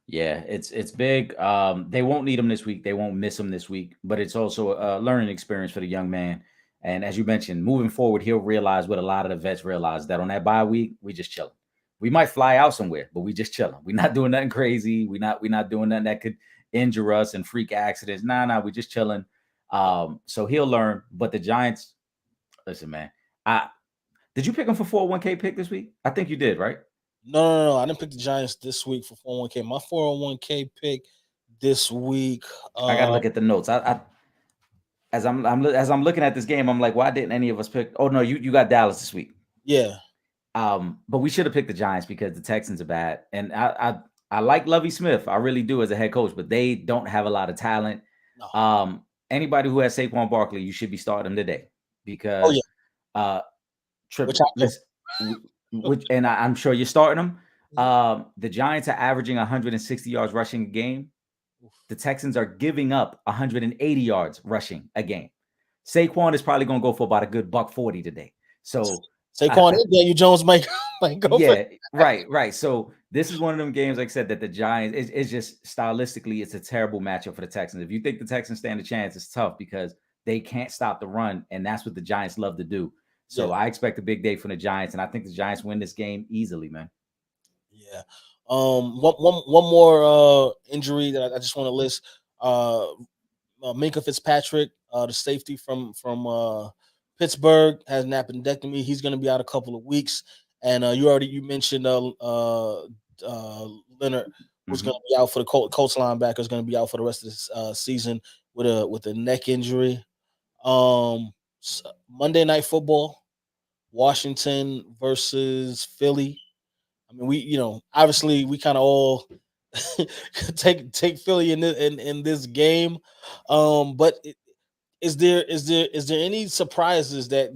Yeah, it's big. They won't need him this week. They won't miss him this week, but it's also a learning experience for the young man. And as you mentioned, moving forward, he'll realize what a lot of the vets realize, that on that bye week, we just chilling. We might fly out somewhere, but we just chilling. We're not doing nothing crazy. We're not doing nothing that could injure us and freak accidents. Nah, we just chilling. So he'll learn. But the Giants, listen, man. I Did you pick him for 401k pick this week? I think you did, right? No. I didn't pick the Giants this week for 401k. My 401k pick this week. I gotta look at the notes. I as I'm looking at this game, I'm like, why didn't any of us pick? Oh no, you got Dallas this week. Yeah. But we should have picked the Giants because the Texans are bad. And I like Lovie Smith. I really do as a head coach, but they don't have a lot of talent. No. Anybody who has Saquon Barkley, you should be starting today Oh because yeah. Trip, Which I do. which and I'm sure you're starting them. The Giants are averaging 160 yards rushing a game. The Texans are giving up 180 yards rushing a game. Saquon is probably going to go for about a good $140 today. So Saquon and Daniel Jones might go for yeah, right. So this is one of them games, like I said, that the Giants is just stylistically, it's a terrible matchup for the Texans. If you think the Texans stand a chance, it's tough because they can't stop the run, and that's what the Giants love to do. So Yeah. I expect a big day from the Giants, and I think the Giants win this game easily, man. Yeah. One more injury that I just want to list. Minka Fitzpatrick, the safety from Pittsburgh, has an appendectomy. He's going to be out a couple of weeks. And you mentioned Leonard, who's going to be out for the Colts linebacker, is going to be out for the rest of this season with a neck injury. Monday Night Football, Washington versus Philly. I mean, obviously we kind of all take Philly in this game. But is there any surprises that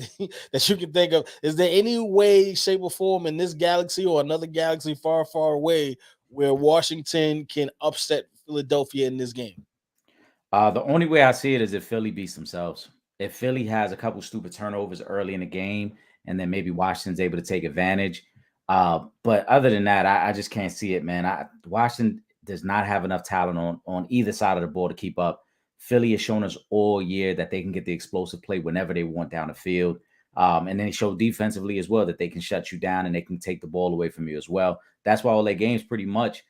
that you can think of? Is there any way, shape, or form in this galaxy or another galaxy far, far away where Washington can upset Philadelphia in this game? The only way I see it is if Philly beats themselves. If Philly has a couple stupid turnovers early in the game, and then maybe Washington's able to take advantage. But other than that, I just can't see it, man. Washington does not have enough talent on either side of the ball to keep up. Philly has shown us all year that they can get the explosive play whenever they want down the field. And then they show defensively as well that they can shut you down and they can take the ball away from you as well. That's why all their games pretty much,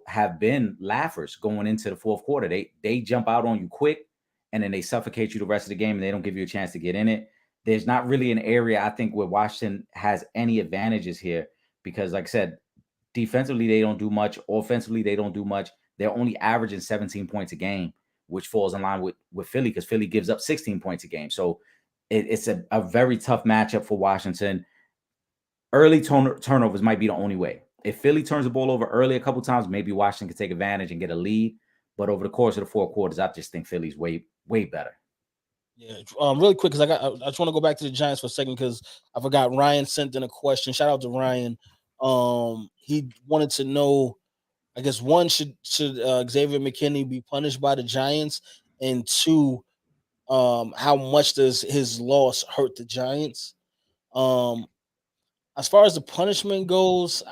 have been laughers going into the fourth quarter. They jump out on you quick and then they suffocate you the rest of the game and they don't give you a chance to get in it. There's not really an area I think where Washington has any advantages here because, like I said, defensively they don't do much. Offensively they don't do much. They're only averaging 17 points a game, which falls in line with Philly because Philly gives up 16 points a game. So it's a very tough matchup for Washington. Early turnovers might be the only way. If Philly turns the ball over early a couple times, maybe Washington can take advantage and get a lead. But over the course of the four quarters, I just think Philly's way better. Yeah, really quick because I just want to go back to the Giants for a second because I forgot Ryan sent in a question. Shout out to Ryan. He wanted to know, I guess one, should Xavier McKinney be punished by the Giants, and two, how much does his loss hurt the Giants? Um, as far as the punishment goes,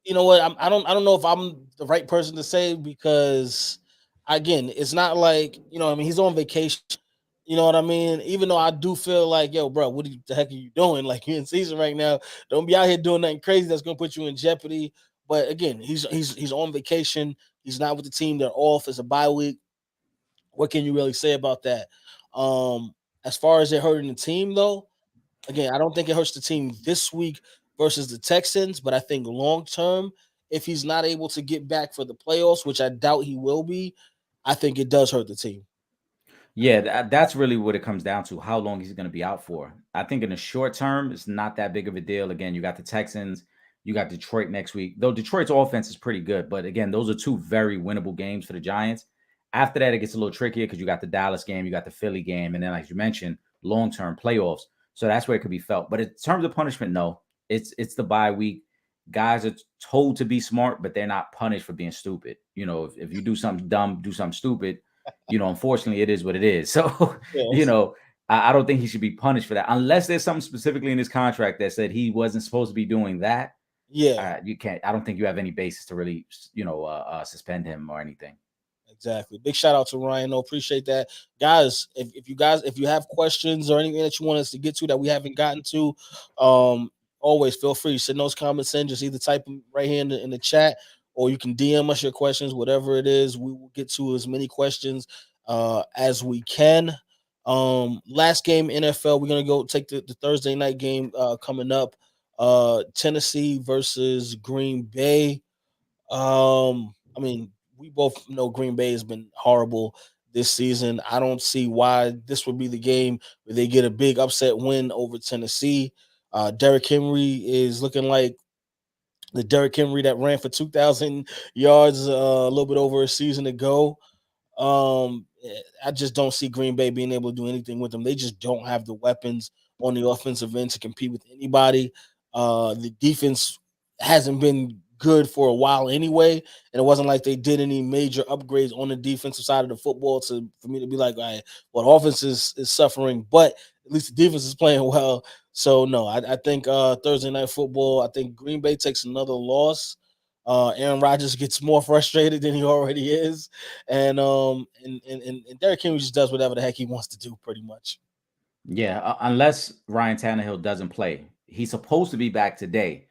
you know what, I don't know if I'm the right person to say because again, it's not like I mean he's on vacation. You know what I mean? Even though I do feel like, yo, bro, the heck are you doing? Like you're in season right now. Don't be out here doing nothing crazy that's gonna put you in jeopardy. But again, he's on vacation. He's not with the team. They're off. It's a bye week. What can you really say about that? As far as it hurting the team, though, again, I don't think it hurts the team this week versus the Texans, but I think long term, if he's not able to get back for the playoffs, which I doubt he will be, I think it does hurt the team. Yeah, that's really what it comes down to, how long he's going to be out for. I think in the short term, it's not that big of a deal. Again, you got the Texans. You got Detroit next week, though Detroit's offense is pretty good. But again, those are two very winnable games for the Giants. After that, it gets a little trickier because you got the Dallas game, you got the Philly game, and then, like you mentioned, long-term playoffs. So that's where it could be felt. But in terms of punishment, no, it's the bye week. Guys are told to be smart, but they're not punished for being stupid. If you do something dumb, do something stupid, unfortunately, it is what it is. So, Yes. I don't think he should be punished for that unless there's something specifically in his contract that said he wasn't supposed to be doing that. Yeah. You can't. I don't think you have any basis to really, suspend him or anything. Exactly. Big shout out to Ryan. No, appreciate that. Guys, if you have questions or anything that you want us to get to that we haven't gotten to, always feel free. Send those comments in. Just either type them right here in the chat, or you can DM us your questions, whatever it is. We will get to as many questions as we can. Last game NFL, we're gonna go take the Thursday night game coming up. Tennessee versus Green Bay. I mean, we both know Green Bay has been horrible this season. I don't see why this would be the game where they get a big upset win over Tennessee. Derrick Henry is looking like the Derrick Henry that ran for 2,000 yards a little bit over a season ago. I just don't see Green Bay being able to do anything with them. They just don't have the weapons on the offensive end to compete with anybody. The defense hasn't been good for a while anyway, and it wasn't like they did any major upgrades on the defensive side of the football for me to be like, all right, well, offense is suffering, but at least the defense is playing well. So no, I think Thursday night football, I think Green Bay takes another loss. Aaron Rodgers gets more frustrated than he already is, and Derrick Henry just does whatever the heck he wants to do, pretty much. Yeah, unless Ryan Tannehill doesn't play, he's supposed to be back today.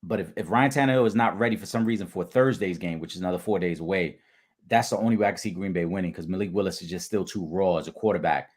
But if Ryan Tannehill is not ready for some reason for Thursday's game, which is another 4 days away, that's the only way I can see Green Bay winning because Malik Willis is just still too raw as a quarterback.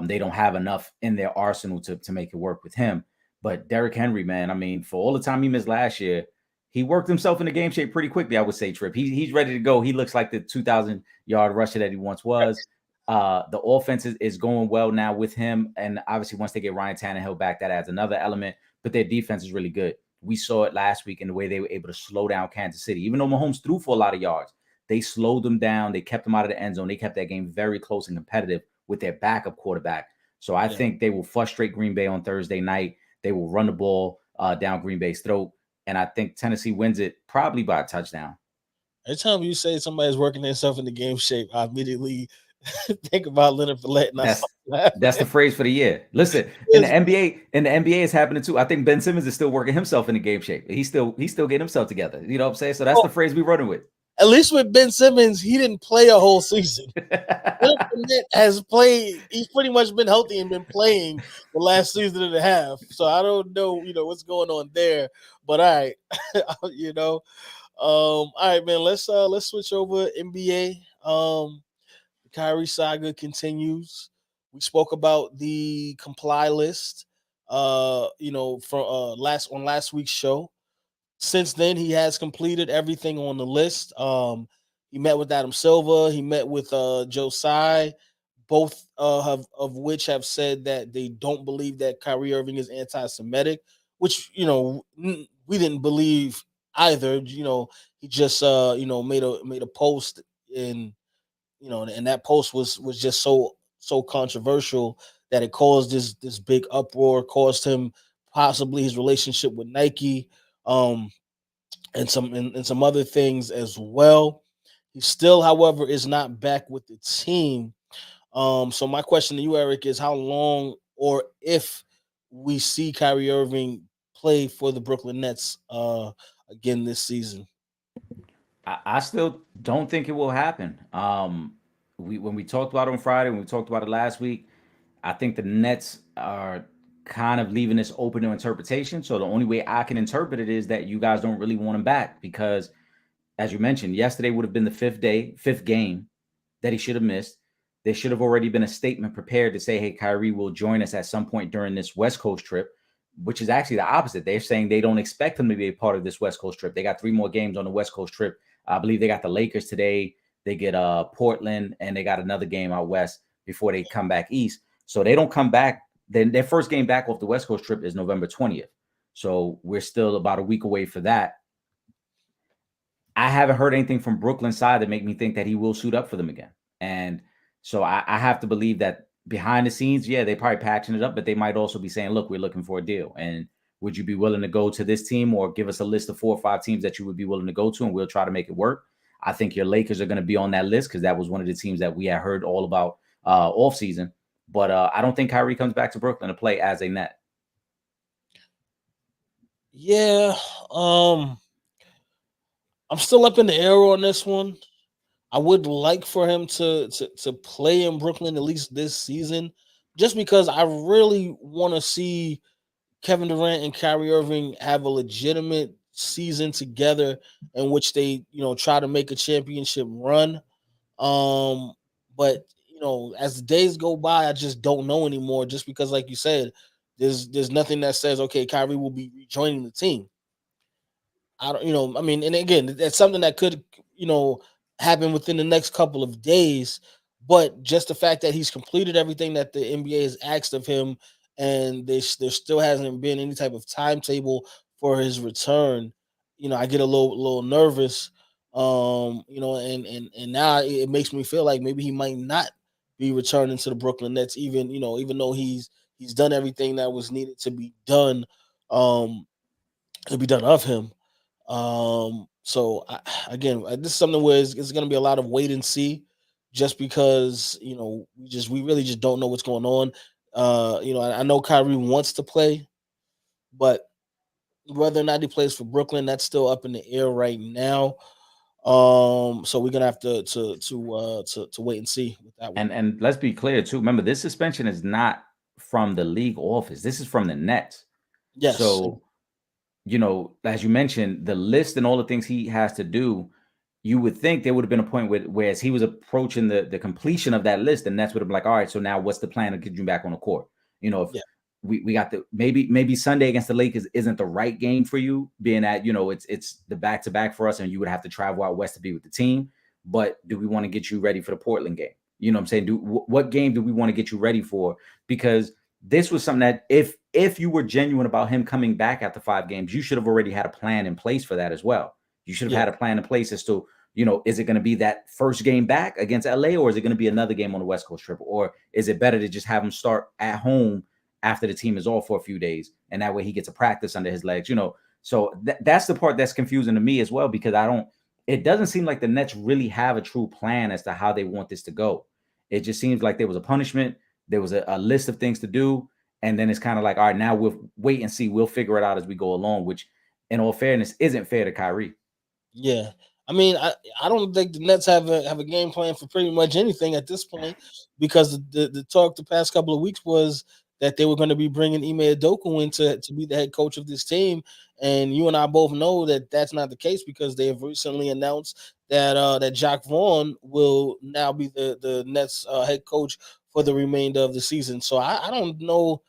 They don't have enough in their arsenal to make it work with him. But Derrick Henry, man, I mean, for all the time he missed last year, he worked himself into game shape pretty quickly, I would say, Trip. He's ready to go. He looks like the 2,000-yard rusher that he once was. The offense is going well now with him. And obviously, once they get Ryan Tannehill back, that adds another element. But their defense is really good. We saw it last week in the way they were able to slow down Kansas City. Even though Mahomes threw for a lot of yards, they slowed them down. They kept them out of the end zone. They kept that game very close and competitive with their backup quarterback. So I think they will frustrate Green Bay on Thursday night. They will run the ball down Green Bay's throat. And I think Tennessee wins it probably by a touchdown. Every time you say somebody's working themselves into game shape, I immediately think about Leonard Fournette. That's the phrase for the year. Listen, in the NBA is happening too. I think Ben Simmons is still working himself into game shape. He's still getting himself together. You know what I'm saying? So that's the phrase we're running with. At least with Ben Simmons, he didn't play a whole season. Leonard Fournette has played. He's pretty much been healthy and been playing the last season and a half. So I don't know, what's going on there. But all right, all right, man. Let's switch over NBA. The Kyrie saga continues. We spoke about the comply list, from last week's show. Since then, he has completed everything on the list. He met with Adam Silver. He met with Joe Tsai, both of which have said that they don't believe that Kyrie Irving is anti-Semitic, which we didn't believe either. He just made a post and that post was just so controversial that it caused this big uproar, caused him possibly his relationship with Nike. And some other things as well. He still, however, is not back with the team. So my question to you, Eric, is how long or if we see Kyrie Irving play for the Brooklyn Nets again this season? I still don't think it will happen. When we talked about it on Friday, when we talked about it last week, I think the Nets are kind of leaving this open to interpretation. So the only way I can interpret it is that you guys don't really want him back because, as you mentioned, yesterday would have been the fifth game that he should have missed. There should have already been a statement prepared to say, hey, Kyrie will join us at some point during this West Coast trip, which is actually the opposite. They're saying they don't expect him to be a part of this West Coast trip. They got 3 more games on the West Coast trip. I believe they got the Lakers today. They get Portland, and they got another game out west before they come back east. So they don't come back. Then their first game back off the West Coast trip is November 20th. So we're still about a week away for that. I haven't heard anything from Brooklyn side that make me think that he will suit up for them again. And so I have to believe that behind the scenes, yeah, they probably patching it up, but they might also be saying, look, we're looking for a deal. And would you be willing to go to this team, or give us a list of 4 or 5 teams that you would be willing to go to, and we'll try to make it work? I think your Lakers are going to be on that list, because that was one of the teams that we had heard all about off season. But I don't think Kyrie comes back to Brooklyn to play as a Net. Yeah, I'm still up in the air on this one. I would like for him to play in Brooklyn at least this season, just because I really want to see Kevin Durant and Kyrie Irving have a legitimate season together in which they, try to make a championship run. But as the days go by, I just don't know anymore. Just because, like you said, there's nothing that says, okay, Kyrie will be rejoining the team. I don't, I mean, and again, that's something that could, happen within the next couple of days. But just the fact that he's completed everything that the NBA has asked of him, and there still hasn't been any type of timetable for his return, I get a little nervous. And now it makes me feel like maybe he might not be returning to the Brooklyn Nets, even though he's done everything that was needed to be done, of him. So again, this is something where it's going to be a lot of wait and see, just because we really just don't know what's going on. I know Kyrie wants to play, but whether or not he plays for Brooklyn, that's still up in the air right now. So we're gonna have to wait and see with that one. And let's be clear too. Remember, this suspension is not from the league office. This is from the Nets. Yes. So, as you mentioned, the list and all the things he has to do, you would think there would have been a point where as he was approaching the completion of that list, the Nets would have been like, all right, so now what's the plan to get you back on the court? If we got the maybe Sunday against the Lakers isn't the right game for you, being that it's the back-to-back for us, and you would have to travel out west to be with the team. But do we want to get you ready for the Portland game? You know what I'm saying? What game do we want to get you ready for? Because this was something that if you were genuine about him coming back after 5 games, you should have already had a plan in place for that as well. You should have had a plan in place as to, is it going to be that first game back against LA, or is it going to be another game on the West Coast trip? Or is it better to just have him start at home after the team is off for a few days, and that way he gets a practice under his legs? So that's the part that's confusing to me as well, because it doesn't seem like the Nets really have a true plan as to how they want this to go. It just seems like there was a punishment, there was a list of things to do, and then it's kind of like, all right, now we'll wait and see. We'll figure it out as we go along, which, in all fairness, isn't fair to Kyrie. Yeah. I mean, I don't think the Nets have a game plan for pretty much anything at this point, because the talk the past couple of weeks was that they were going to be bringing Ime Udoka in to be the head coach of this team, and you and I both know that that's not the case, because they have recently announced that Jacques Vaughn will now be the Nets head coach for the remainder of the season. So I don't know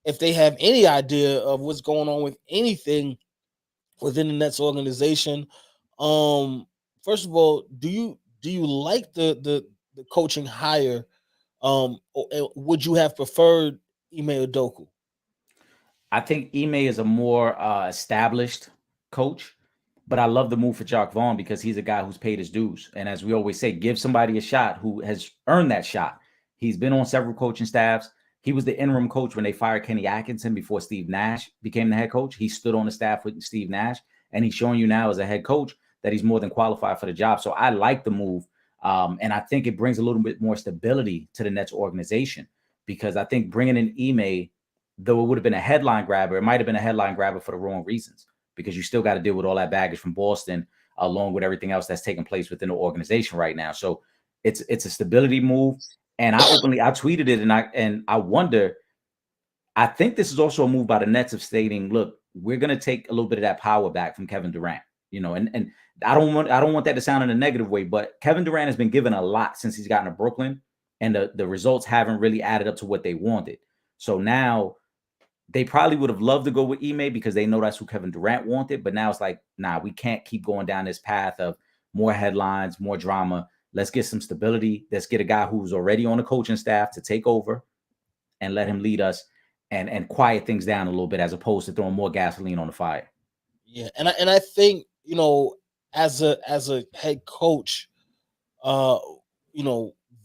if they have any idea of what's going on with anything within the Nets organization. First of all, do you like the coaching hire? Or would you have preferred Ime Udoka? I think Ime is a more established coach, but I love the move for Jacques Vaughn, because he's a guy who's paid his dues. And as we always say, give somebody a shot who has earned that shot. He's been on several coaching staffs. He was the interim coach when they fired Kenny Atkinson before Steve Nash became the head coach. He stood on the staff with Steve Nash, and he's showing you now as a head coach that he's more than qualified for the job. So I like the move. And I think it brings a little bit more stability to the Nets organization, because I think bringing in Ime, though it would have been a headline grabber, it might have been a headline grabber for the wrong reasons, because you still got to deal with all that baggage from Boston, along with everything else that's taking place within the organization right now. So it's a stability move. And I tweeted it, and I wonder, I think this is also a move by the Nets of stating, look, we're going to take a little bit of that power back from Kevin Durant, and I don't want that to sound in a negative way, but Kevin Durant has been given a lot since he's gotten to Brooklyn, and the results haven't really added up to what they wanted. So now they probably would have loved to go with Ime, because they know that's who Kevin Durant wanted. But now it's like, nah, we can't keep going down this path of more headlines, more drama. Let's get some stability. Let's get a guy who's already on the coaching staff to take over and let him lead us. and quiet things down a little bit as opposed to throwing more gasoline on the fire. Yeah, and I think, as a head coach, uh,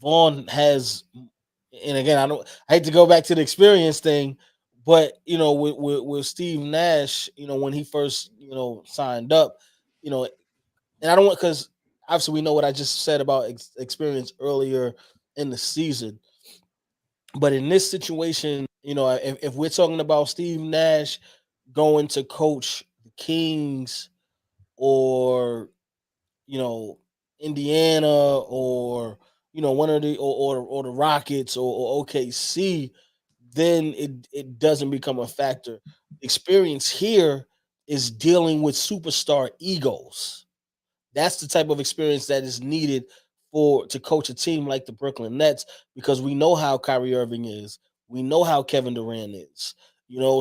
Vaughn has, and again, I hate to go back to the experience thing, but with Steve Nash, when he first signed up, and I don't want, because obviously we know what I just said about experience earlier in the season, but in this situation, if we're talking about Steve Nash going to coach the Kings, or you know Indiana, or one of the, or the Rockets, or OKC, then it doesn't become a factor. Experience here is dealing with superstar egos. That's the type of experience that is needed to coach a team like the Brooklyn Nets, because we know how Kyrie Irving is. We know how Kevin Durant is.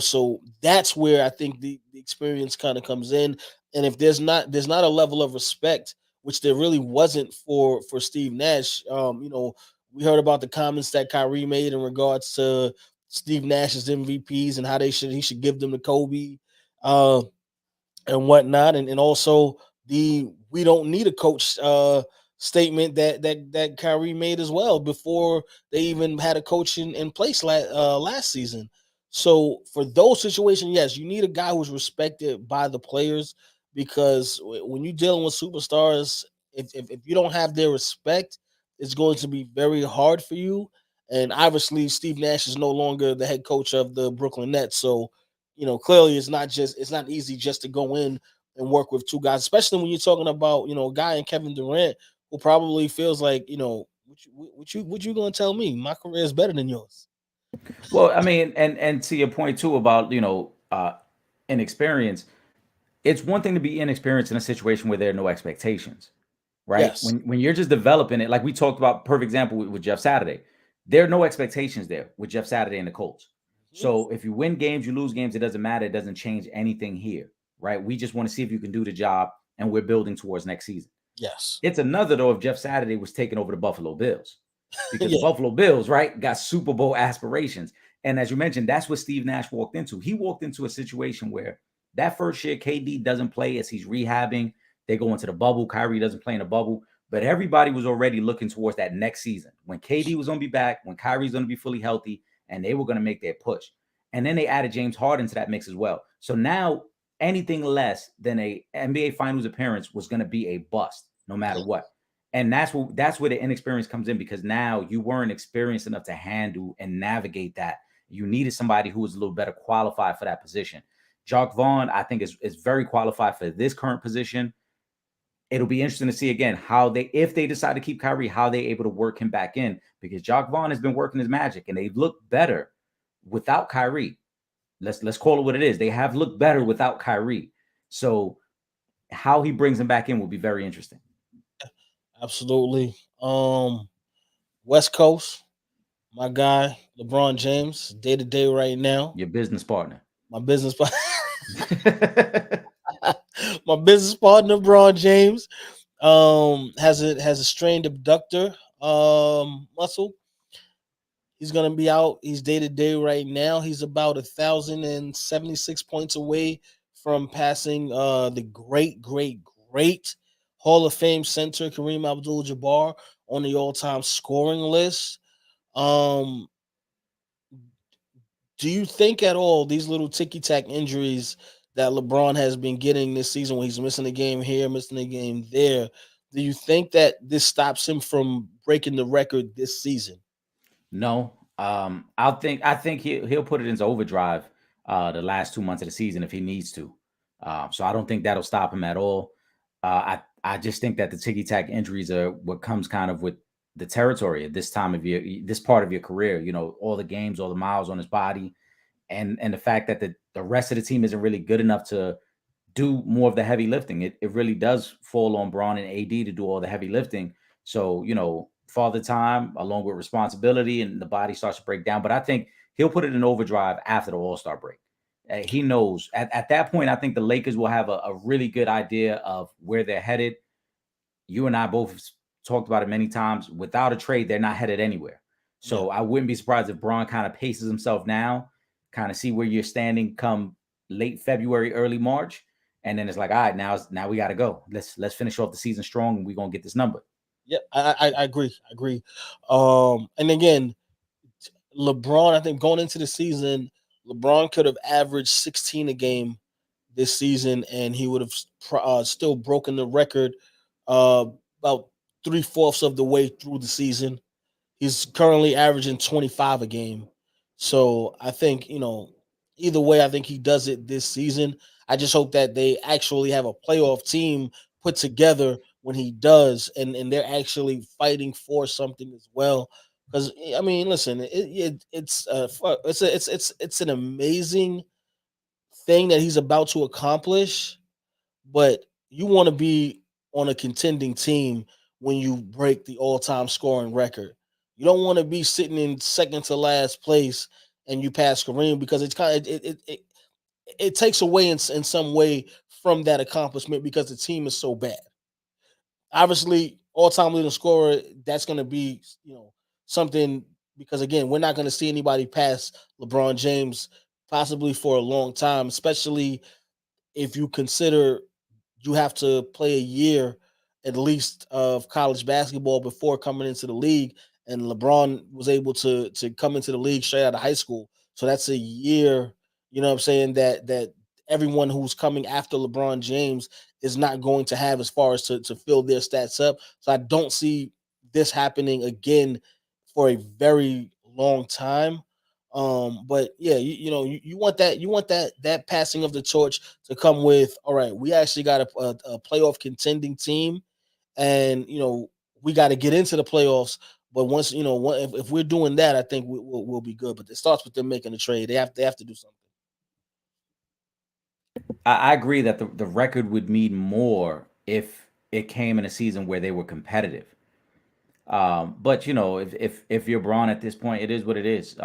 So that's where I think the experience kind of comes in. And if there's not a level of respect, which there really wasn't for Steve Nash. We heard about the comments that Kyrie made in regards to Steve Nash's MVPs and how he should give them to Kobe. And whatnot, and also the "we don't need a coach" statement that Kyrie made as well before they even had a coach in place last season. So for those situations, yes, you need a guy who's respected by the players, because when you're dealing with superstars, if you don't have their respect, it's going to be very hard for you. And obviously, Steve Nash is no longer the head coach of the Brooklyn Nets, so clearly it's not easy just to go in and work with two guys, especially when you're talking about, a guy in Kevin Durant who probably feels like, what you gonna tell me? My career is better than yours. Well, I mean, and to your point too about inexperience, it's one thing to be inexperienced in a situation where there are no expectations, right? Yes. When you're just developing it, like we talked about, perfect example with Jeff Saturday, there are no expectations there with Jeff Saturday and the Colts. Mhm. So if you win games, you lose games, it doesn't matter. It doesn't change anything here, right? We just want to see if you can do the job, and we're building towards next season. Yes. It's another though if Jeff Saturday was taking over the Buffalo Bills, because the Yeah. Buffalo Bills, right, got Super Bowl aspirations. And as you mentioned, that's what Steve Nash walked into. He walked into a situation where that first year KD doesn't play as he's rehabbing. They go into the bubble. Kyrie doesn't play in the bubble. But everybody was already looking towards that next season when KD was going to be back, when Kyrie's going to be fully healthy, and they were going to make their push. And then they added James Harden to that mix as well. So now anything less than a NBA Finals appearance was going to be a bust, no matter Yeah. what. And that's where the inexperience comes in, because now you weren't experienced enough to handle and navigate that. You needed somebody who was a little better qualified for that position. Jock Vaughn, I think, is very qualified for this current position. It'll be interesting to see again if they decide to keep Kyrie, how they're able to work him back in, because Jock Vaughn has been working his magic and they've looked better without Kyrie. Let's call it what it is. They have looked better without Kyrie. So how he brings him back in will be very interesting. Absolutely. West Coast, my guy LeBron James, day to day right now. Your business partner. My business my business partner, LeBron James, has a strained abductor muscle. He's gonna be out. He's day to day right now. He's about 1,076 points away from passing the great Hall of Fame center Kareem Abdul-Jabbar on the all-time scoring list. Um, do you think at all these little ticky-tack injuries that LeBron has been getting this season, when he's missing a game here, missing a game there, do you think that this stops him from breaking the record this season? No. I think he'll put it into overdrive the last 2 months of the season if he needs to. So I don't think that'll stop him at all. I just think that the ticky tack injuries are what comes kind of with the territory at this time of this part of your career. All the games, all the miles on his body, and the fact that the rest of the team isn't really good enough to do more of the heavy lifting. It really does fall on Braun and AD to do all the heavy lifting. So, father time along with responsibility, and the body starts to break down. But I think he'll put it in overdrive after the All-Star break. He knows at that point, I think the Lakers will have a really good idea of where they're headed. You and I both talked about it many times. Without a trade, they're not headed anywhere. So I wouldn't be surprised if Braun kind of paces himself now, kind of see where you're standing come late February, early March, and then it's like, all right, now we got to go. Let's finish off the season strong, and we're gonna get this number. Yep, I agree. I agree. And again, LeBron, I think going into the season, LeBron could have averaged 16 a game this season, and he would have still broken the record about 3/4 of the way through the season. He's currently averaging 25 a game. So I think, either way, I think he does it this season. I just hope that they actually have a playoff team put together when he does, and they're actually fighting for something as well. Because I mean, listen, it's an amazing thing that he's about to accomplish, but you want to be on a contending team when you break the all-time scoring record. You don't want to be sitting in second to last place and you pass Kareem, because it's kind of it takes away in some way from that accomplishment because the team is so bad. Obviously, all-time leading scorer, that's going to be, something, because again, we're not going to see anybody pass LeBron James possibly for a long time, especially if you consider you have to play a year at least of college basketball before coming into the league. And LeBron was able to come into the league straight out of high school. So that's a year, you know what I'm saying, that everyone who's coming after LeBron James is not going to have, as far as to fill their stats up. So I don't see this happening again for a very long time. But yeah, you want that passing of the torch to come with, all right, we actually got a playoff contending team, and we got to get into the playoffs. But once if we're doing that, I think we'll be good. But it starts with them making a trade. They have to do something. I agree that the record would mean more if it came in a season where they were competitive. But if you're Braun at this point, it is what it is.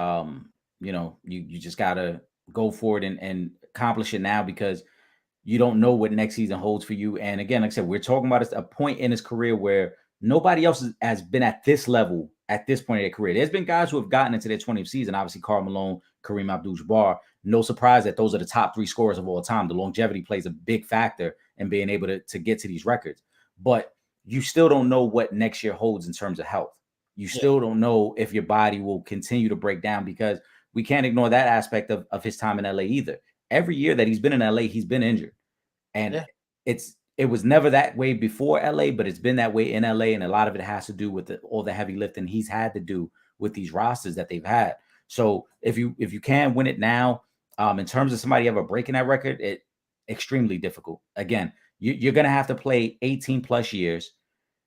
You just gotta go for it and accomplish it now, because you don't know what next season holds for you. And again, like I said, we're talking about a point in his career where nobody else has been at this level at this point in their career. There's been guys who have gotten into their 20th season, obviously Karl Malone, Kareem Abdul-Jabbar. No surprise that those are the top three scorers of all time. The longevity plays a big factor in being able to get to these records. But you still don't know what next year holds in terms of health. You still don't know if your body will continue to break down, because we can't ignore that aspect of his time in LA either. Every year that he's been in LA, he's been injured. And it was never that way before LA, but it's been that way in LA. And a lot of it has to do with all the heavy lifting he's had to do with these rosters that they've had. So if you can win it now, in terms of somebody ever breaking that record, it extremely difficult. Again, you're going to have to play 18 plus years.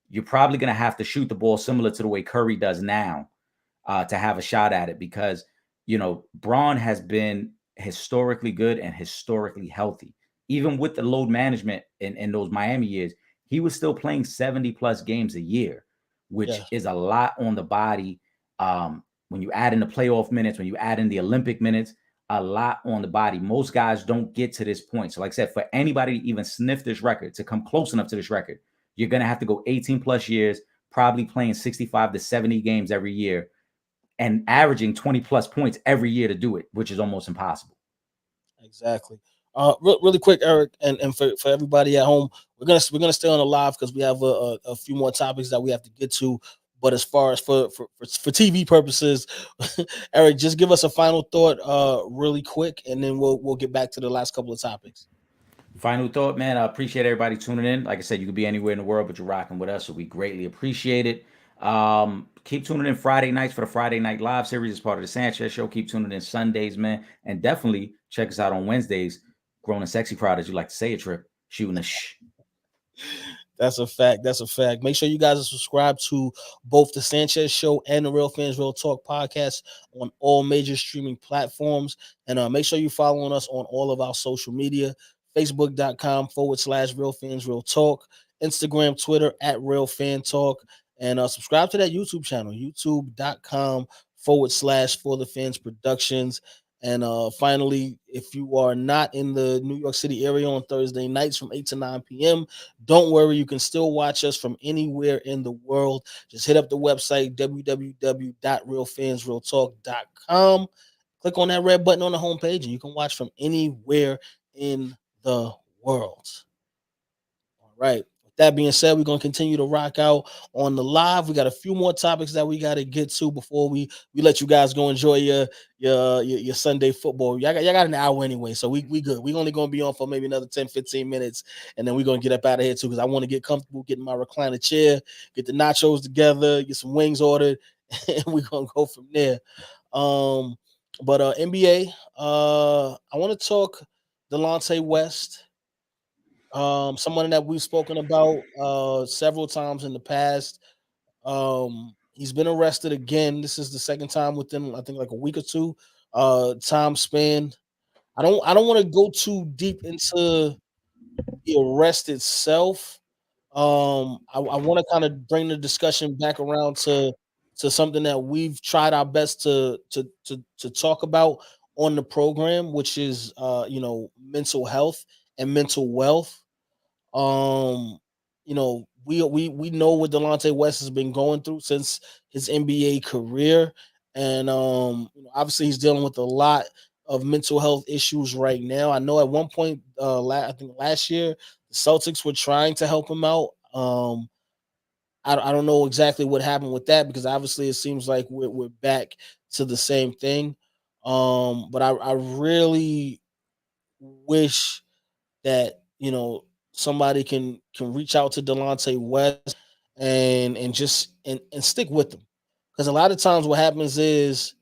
You're probably going to have to shoot the ball similar to the way Curry does now to have a shot at it, because, Braun has been historically good and historically healthy. Even with the load management in those Miami years, he was still playing 70 plus games a year, which is a lot on the body. When you add in the playoff minutes, when you add in the Olympic minutes, a lot on the body. Most guys don't get to this point. So like I said, for anybody to even sniff this record, to come close enough to this record, you're going to have to go 18 plus years, probably playing 65 to 70 games every year and averaging 20 plus points every year to do it, which is almost impossible. Exactly. Really quick, Eric, and for everybody at home, we're gonna stay on the live because we have a few more topics that we have to get to. But as far as for TV purposes, Eric, just give us a final thought, really quick, and then we'll get back to the last couple of topics. Final thought, man. I appreciate everybody tuning in. Like I said, you could be anywhere in the world, but you're rocking with us, so we greatly appreciate it. Keep tuning in Friday nights for the Friday Night Live series as part of the Sanchez Show. Keep tuning in Sundays, man, and definitely check us out on Wednesdays. Grown and Sexy Crowd, as you like to say, a Trip, shooting a shh. That's a fact. That's a fact. Make sure you guys are subscribed to both the Sanchez Show and the Real Fans Real Talk podcast on all major streaming platforms. And make sure you're following us on all of our social media, facebook.com/Real Fans Real Talk, Instagram, Twitter @Real Fan Talk, and subscribe to that YouTube channel, youtube.com/For the Fans Productions. And finally, if you are not in the New York City area on Thursday nights from 8 to 9 p.m., don't worry. You can still watch us from anywhere in the world. Just hit up the website, www.realfansrealtalk.com, click on that red button on the homepage, and you can watch from anywhere in the world. All right. With that being said, we're gonna continue to rock out on the live. We got a few more topics that we got to get to before we let you guys go enjoy your Sunday football. Y'all got an hour anyway, so we good. We only gonna be on for maybe another 10-15 minutes, and then we're gonna get up out of here too because I want to get comfortable, get in my recliner chair, get the nachos together, get some wings ordered, and we're gonna go from there. Um, but NBA, I want to talk Delonte West, someone that we've spoken about several times in the past. He's been arrested again. This is the second time within I think like a week or two time span. I don't want to go too deep into the arrest itself. I want to kind of bring the discussion back around to something that we've tried our best to talk about on the program, which is mental health and mental wealth. um, we know what Delonte West has been going through since his NBA career, and obviously he's dealing with a lot of mental health issues right now. I know at one point, I think last year, the Celtics were trying to help him out. I don't know exactly what happened with that because obviously it seems like we're back to the same thing. But I really wish that somebody can reach out to Delonte West and just and stick with them, because a lot of times what happens is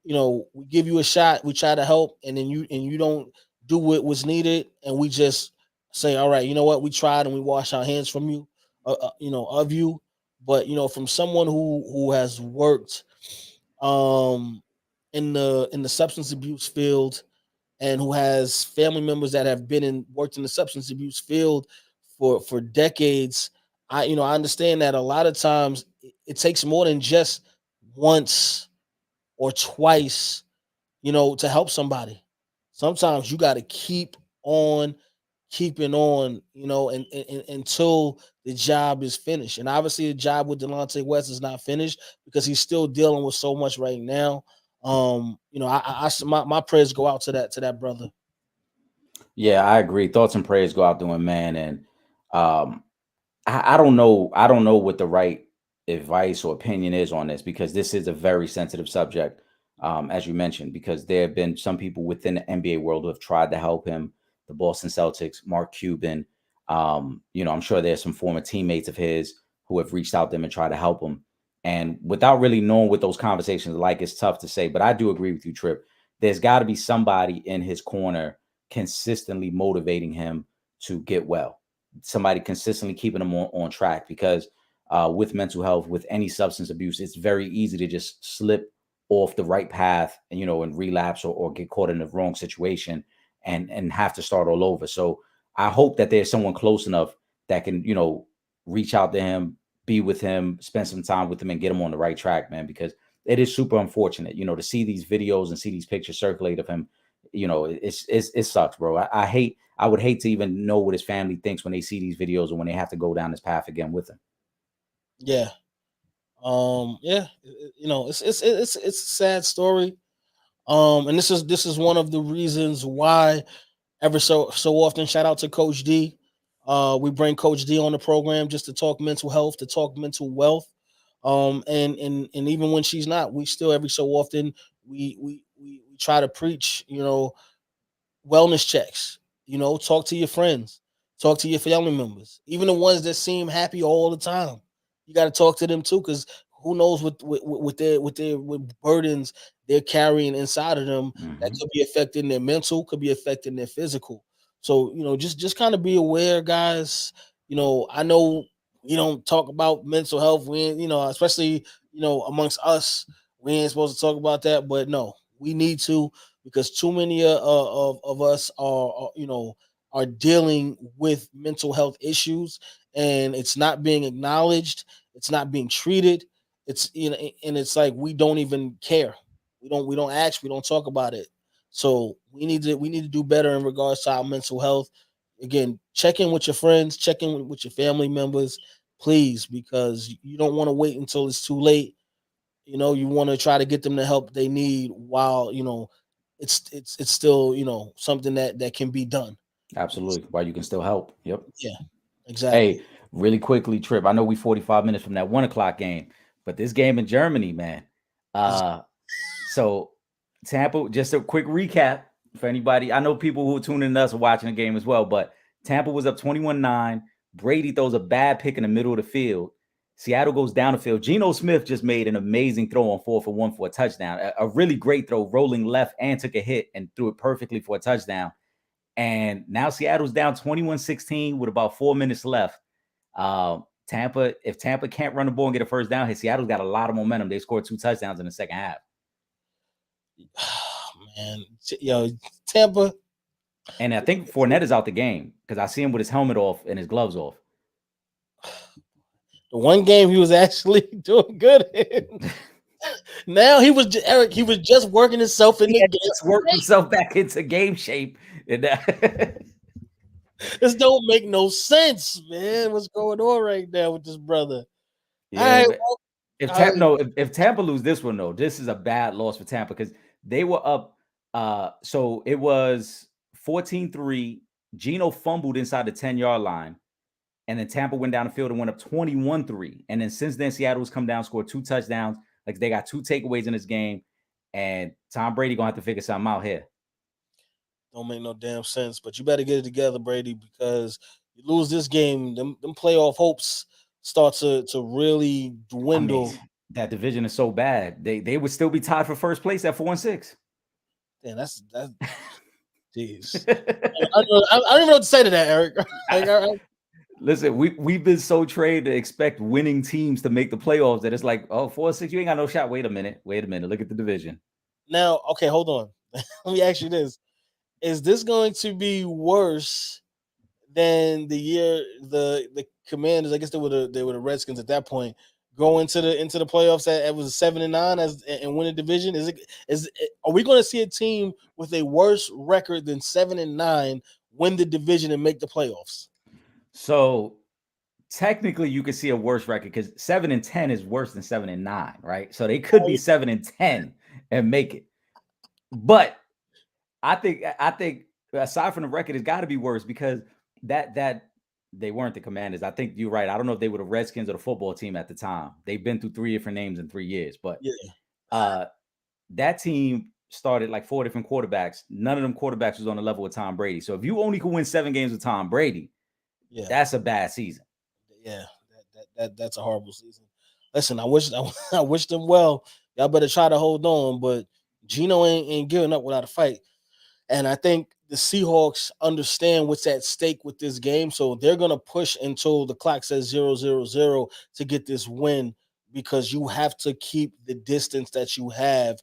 we give you a shot, we try to help, and then you don't do what was needed, and we just say, all right, you know what, we tried, and we wash our hands from you, of you. But from someone who has worked um in the substance abuse field, and who has family members that have been in worked in the substance abuse field for decades. I understand that a lot of times it takes more than just once or twice, to help somebody. Sometimes you got to keep on keeping on, until the job is finished. And obviously, the job with Delonte West is not finished because he's still dealing with so much right now. My prayers go out to that brother. Yeah, I agree. Thoughts and prayers go out to him, man. And um, I don't know. I don't know what the right advice or opinion is on this because this is a very sensitive subject, as you mentioned. Because there have been some people within the NBA world who have tried to help him. The Boston Celtics, Mark Cuban. I'm sure there's some former teammates of his who have reached out to him and tried to help him. And without really knowing what those conversations are like, it's tough to say. But I do agree with you, Trip. There's got to be somebody in his corner consistently motivating him to get well, somebody consistently keeping them on track, because with mental health, with any substance abuse, it's very easy to just slip off the right path and and relapse, or get caught in the wrong situation and have to start all over. So I hope that there's someone close enough that can reach out to him, be with him, spend some time with him, and get him on the right track, man, because it is super unfortunate to see these videos and see these pictures circulate of him. It sucks, bro. I would hate to even know what his family thinks when they see these videos or when they have to go down this path again with him. Yeah. Yeah. It's a sad story. And this is one of the reasons why ever so often, shout out to Coach D. We bring Coach D on the program just to talk mental health, to talk mental wealth. And even when she's not, we still every so often we try to preach, wellness checks. Talk to your friends, talk to your family members, even the ones that seem happy all the time. You got to talk to them too, because who knows what burdens they're carrying inside of them that Hmm. could be affecting their mental, could be affecting their physical. So just kind of be aware, guys. I know we don't talk about mental health. We ain't, especially amongst us, we ain't supposed to talk about that, but no, we need to, because too many of us are dealing with mental health issues, and it's not being acknowledged, it's not being treated. It's and it's like we don't even care. We don't ask, we don't talk about it. So we need to do better in regards to our mental health. Again, check in with your friends, check in with your family members, please, because you don't want to wait until it's too late. You want to try to get them the help they need while it's still something that can be done. Absolutely. Why you can still help. Yep. Yeah, exactly. Hey, really quickly, Trip. I know we 45 minutes from that 1 o'clock game, but this game in Germany, man. So Tampa, just a quick recap for anybody. I know people who are tuning in us are watching the game as well, but Tampa was up 21-9. Brady throws a bad pick in the middle of the field. Seattle goes down the field. Geno Smith just made an amazing throw on 4-for-1 for a touchdown. A really great throw, rolling left and took a hit and threw it perfectly for a touchdown. And now Seattle's down 21-16 with about 4 minutes left. If Tampa can't run the ball and get a first down, Seattle's got a lot of momentum. They scored 2 touchdowns in the second half. Man, Tampa. And I think Fournette is out the game because I see him with his helmet off and his gloves off. The one game he was actually doing good in. Now he was just working himself in the game. Just worked himself back into game shape. And this don't make no sense, man. What's going on right now with this brother? Yeah, if Tampa lose this one, though, this is a bad loss for Tampa because they were up. So it was 14-3. Geno fumbled inside the 10-yard line. And then Tampa went down the field and went up 21-3. And then since then, Seattle's come down, scored 2 touchdowns. Like they got 2 takeaways in this game. And Tom Brady gonna have to figure something out here. Don't make no damn sense. But you better get it together, Brady, because you lose this game, them playoff hopes start to really dwindle. I mean, that division is so bad. They would still be tied for first place at 4-6. Damn, that's jeez. I don't even know what to say to that, Eric. Listen, we've been so trained to expect winning teams to make the playoffs that it's like, 4-6, you ain't got no shot. Wait a minute. Look at the division. Now, okay, hold on. Let me ask you this. Is this going to be worse than the year the Commanders, I guess they were the Redskins at that point, go into the playoffs at was 7-9 and win a division? Are we going to see a team with a worse record than 7-9 win the division and make the playoffs? So technically, you could see a worse record because 7-10 is worse than 7-9, right? So they could be 7-10 and make it. But I think aside from the record, it's got to be worse because that they weren't the Commanders. I think you're right. I don't know if they were the Redskins or the football team at the time. They've been through 3 different names in 3 years, but that team started like 4 different quarterbacks. None of them quarterbacks was on the level with Tom Brady. So if you only could win 7 games with Tom Brady, that's a bad season. Yeah, that's a horrible season. Listen, I wish them well. Y'all better try to hold on, but Geno ain't giving up without a fight. And I think the Seahawks understand what's at stake with this game, so they're gonna push until the clock says 0-0-0 to get this win because you have to keep the distance that you have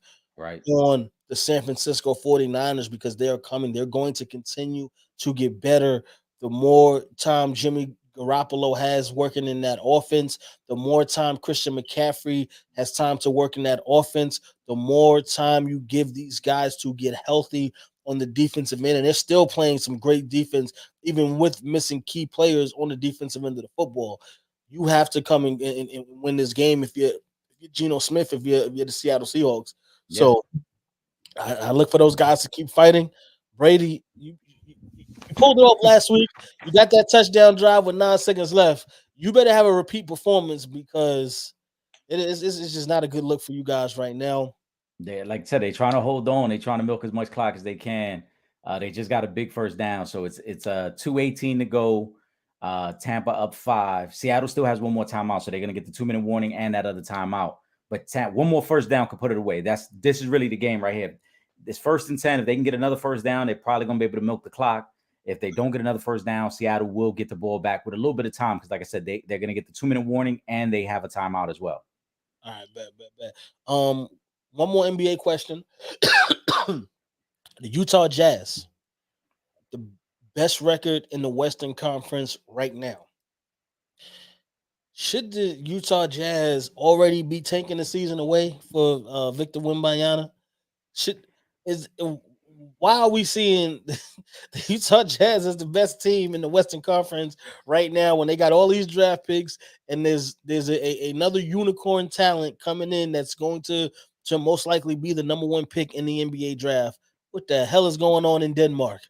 on the San Francisco 49ers because they are coming. They're going to continue to get better. The more time Jimmy Garoppolo has working in that offense, the more time Christian McCaffrey has time to work in that offense, the more time you give these guys to get healthy on the defensive end. And they're still playing some great defense, even with missing key players on the defensive end of the football. You have to come and win this game if you're Geno Smith, if you're the Seattle Seahawks. Yeah. So I look for those guys to keep fighting. Brady, you pulled it off last week. You got that touchdown drive with 9 seconds left. You better have a repeat performance because it's just not a good look for you guys right now. They, like I said, they're trying to hold on. They're trying to milk as much clock as they can. They just got a big first down, so it's 2:18 to go. Tampa up 5. Seattle still has one more timeout, so they're gonna get the 2-minute warning and that other timeout. But one more first down could put it away. This is really the game right here. This 1st and 10. If they can get another first down, they're probably gonna be able to milk the clock. If they don't get another first down, Seattle will get the ball back with a little bit of time because, like I said, they're gonna get the 2-minute warning and they have a timeout as well. All right, bet. One more NBA question. The Utah Jazz, the best record in the Western Conference right now. Should the Utah Jazz already be taking the season away for Victor Wembanyama? Why are we seeing the Utah Jazz as the best team in the Western Conference right now when they got all these draft picks and there's another unicorn talent coming in that's going to most likely be the number 1 pick in the NBA draft? What the hell is going on in Denmark?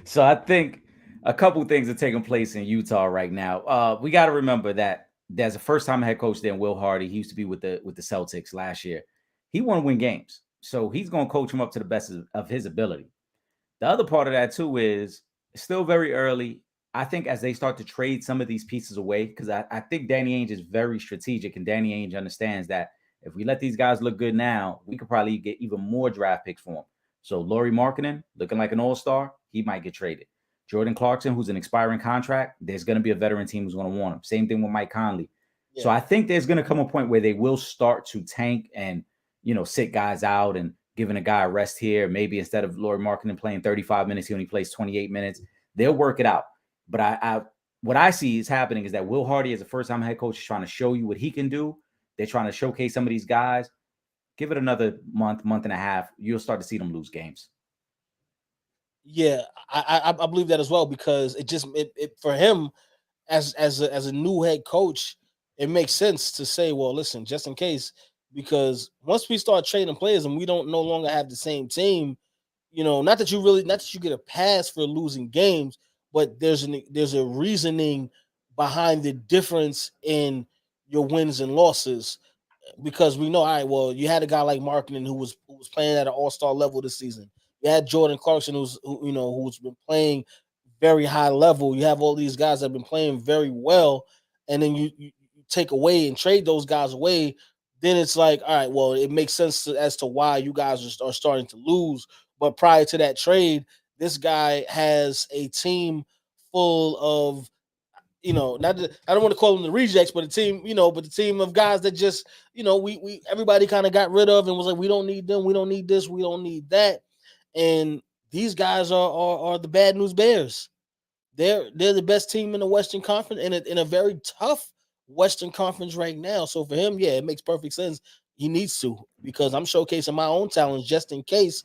So I think a couple things are taking place in Utah right now. We got to remember that there's a first time head coach there, Will Hardy. He used to be with the Celtics last year. He want to win games, so he's going to coach him up to the best of his ability. The other part of that too is it's still very early. I think as they start to trade some of these pieces away, because I think Danny Ainge is very strategic, and Danny Ainge understands that if we let these guys look good now, we could probably get even more draft picks for them. So Laurie Markkinen, looking like an all-star, he might get traded. Jordan Clarkson, who's an expiring contract, there's going to be a veteran team who's going to want him. Same thing with Mike Conley. Yeah. So I think there's going to come a point where they will start to tank and, sit guys out and giving a guy a rest here. Maybe instead of Laurie Markkinen playing 35 minutes, he only plays 28 minutes. They'll work it out. But what I see is happening is that Will Hardy, as a first-time head coach, is trying to show you what he can do. They're trying to showcase some of these guys. Give it another month and a half. You'll start to see them lose games. Yeah, I believe that as well, because it for him as a new head coach, it makes sense to say, well, listen, just in case, because once we start trading players and we don't no longer have the same team, not that you get a pass for losing games, but there's a reasoning behind the difference in your wins and losses, because we know, all right, well, you had a guy like Markkinen who was playing at an all-star level this season. You had Jordan Clarkson who's been playing very high level. You have all these guys that have been playing very well, and then you take away and trade those guys away. Then it's like, all right, well, it makes sense as to why you guys are starting to lose. But prior to that trade, this guy has a team full of, not I don't want to call them the rejects, but the team of guys that just, we everybody kind of got rid of and was like, we don't need them, we don't need this, we don't need that. And these guys are the bad news bears. They're the best team in the Western Conference, in a very tough Western Conference right now. So for him, yeah, it makes perfect sense. He needs to, because I'm showcasing my own talents just in case.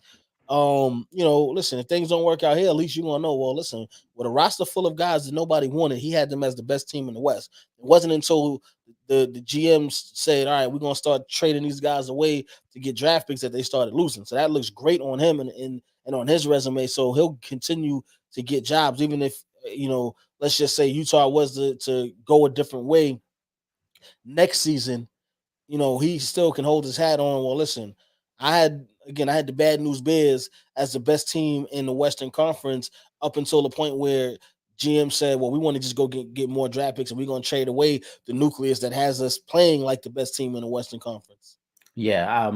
Listen, if things don't work out here, at least you're gonna know. Well, listen, with a roster full of guys that nobody wanted, he had them as the best team in the West. It wasn't until the GMs said, all right, we're gonna start trading these guys away to get draft picks, that they started losing. So that looks great on him and on his resume. So he'll continue to get jobs, even if, let's just say Utah was to go a different way next season. He still can hold his hat on. Well, listen, I had the bad news Bears as the best team in the Western Conference up until the point where GM said, well, we want to just go get more draft picks, and we're going to trade away the nucleus that has us playing like the best team in the Western Conference. Yeah.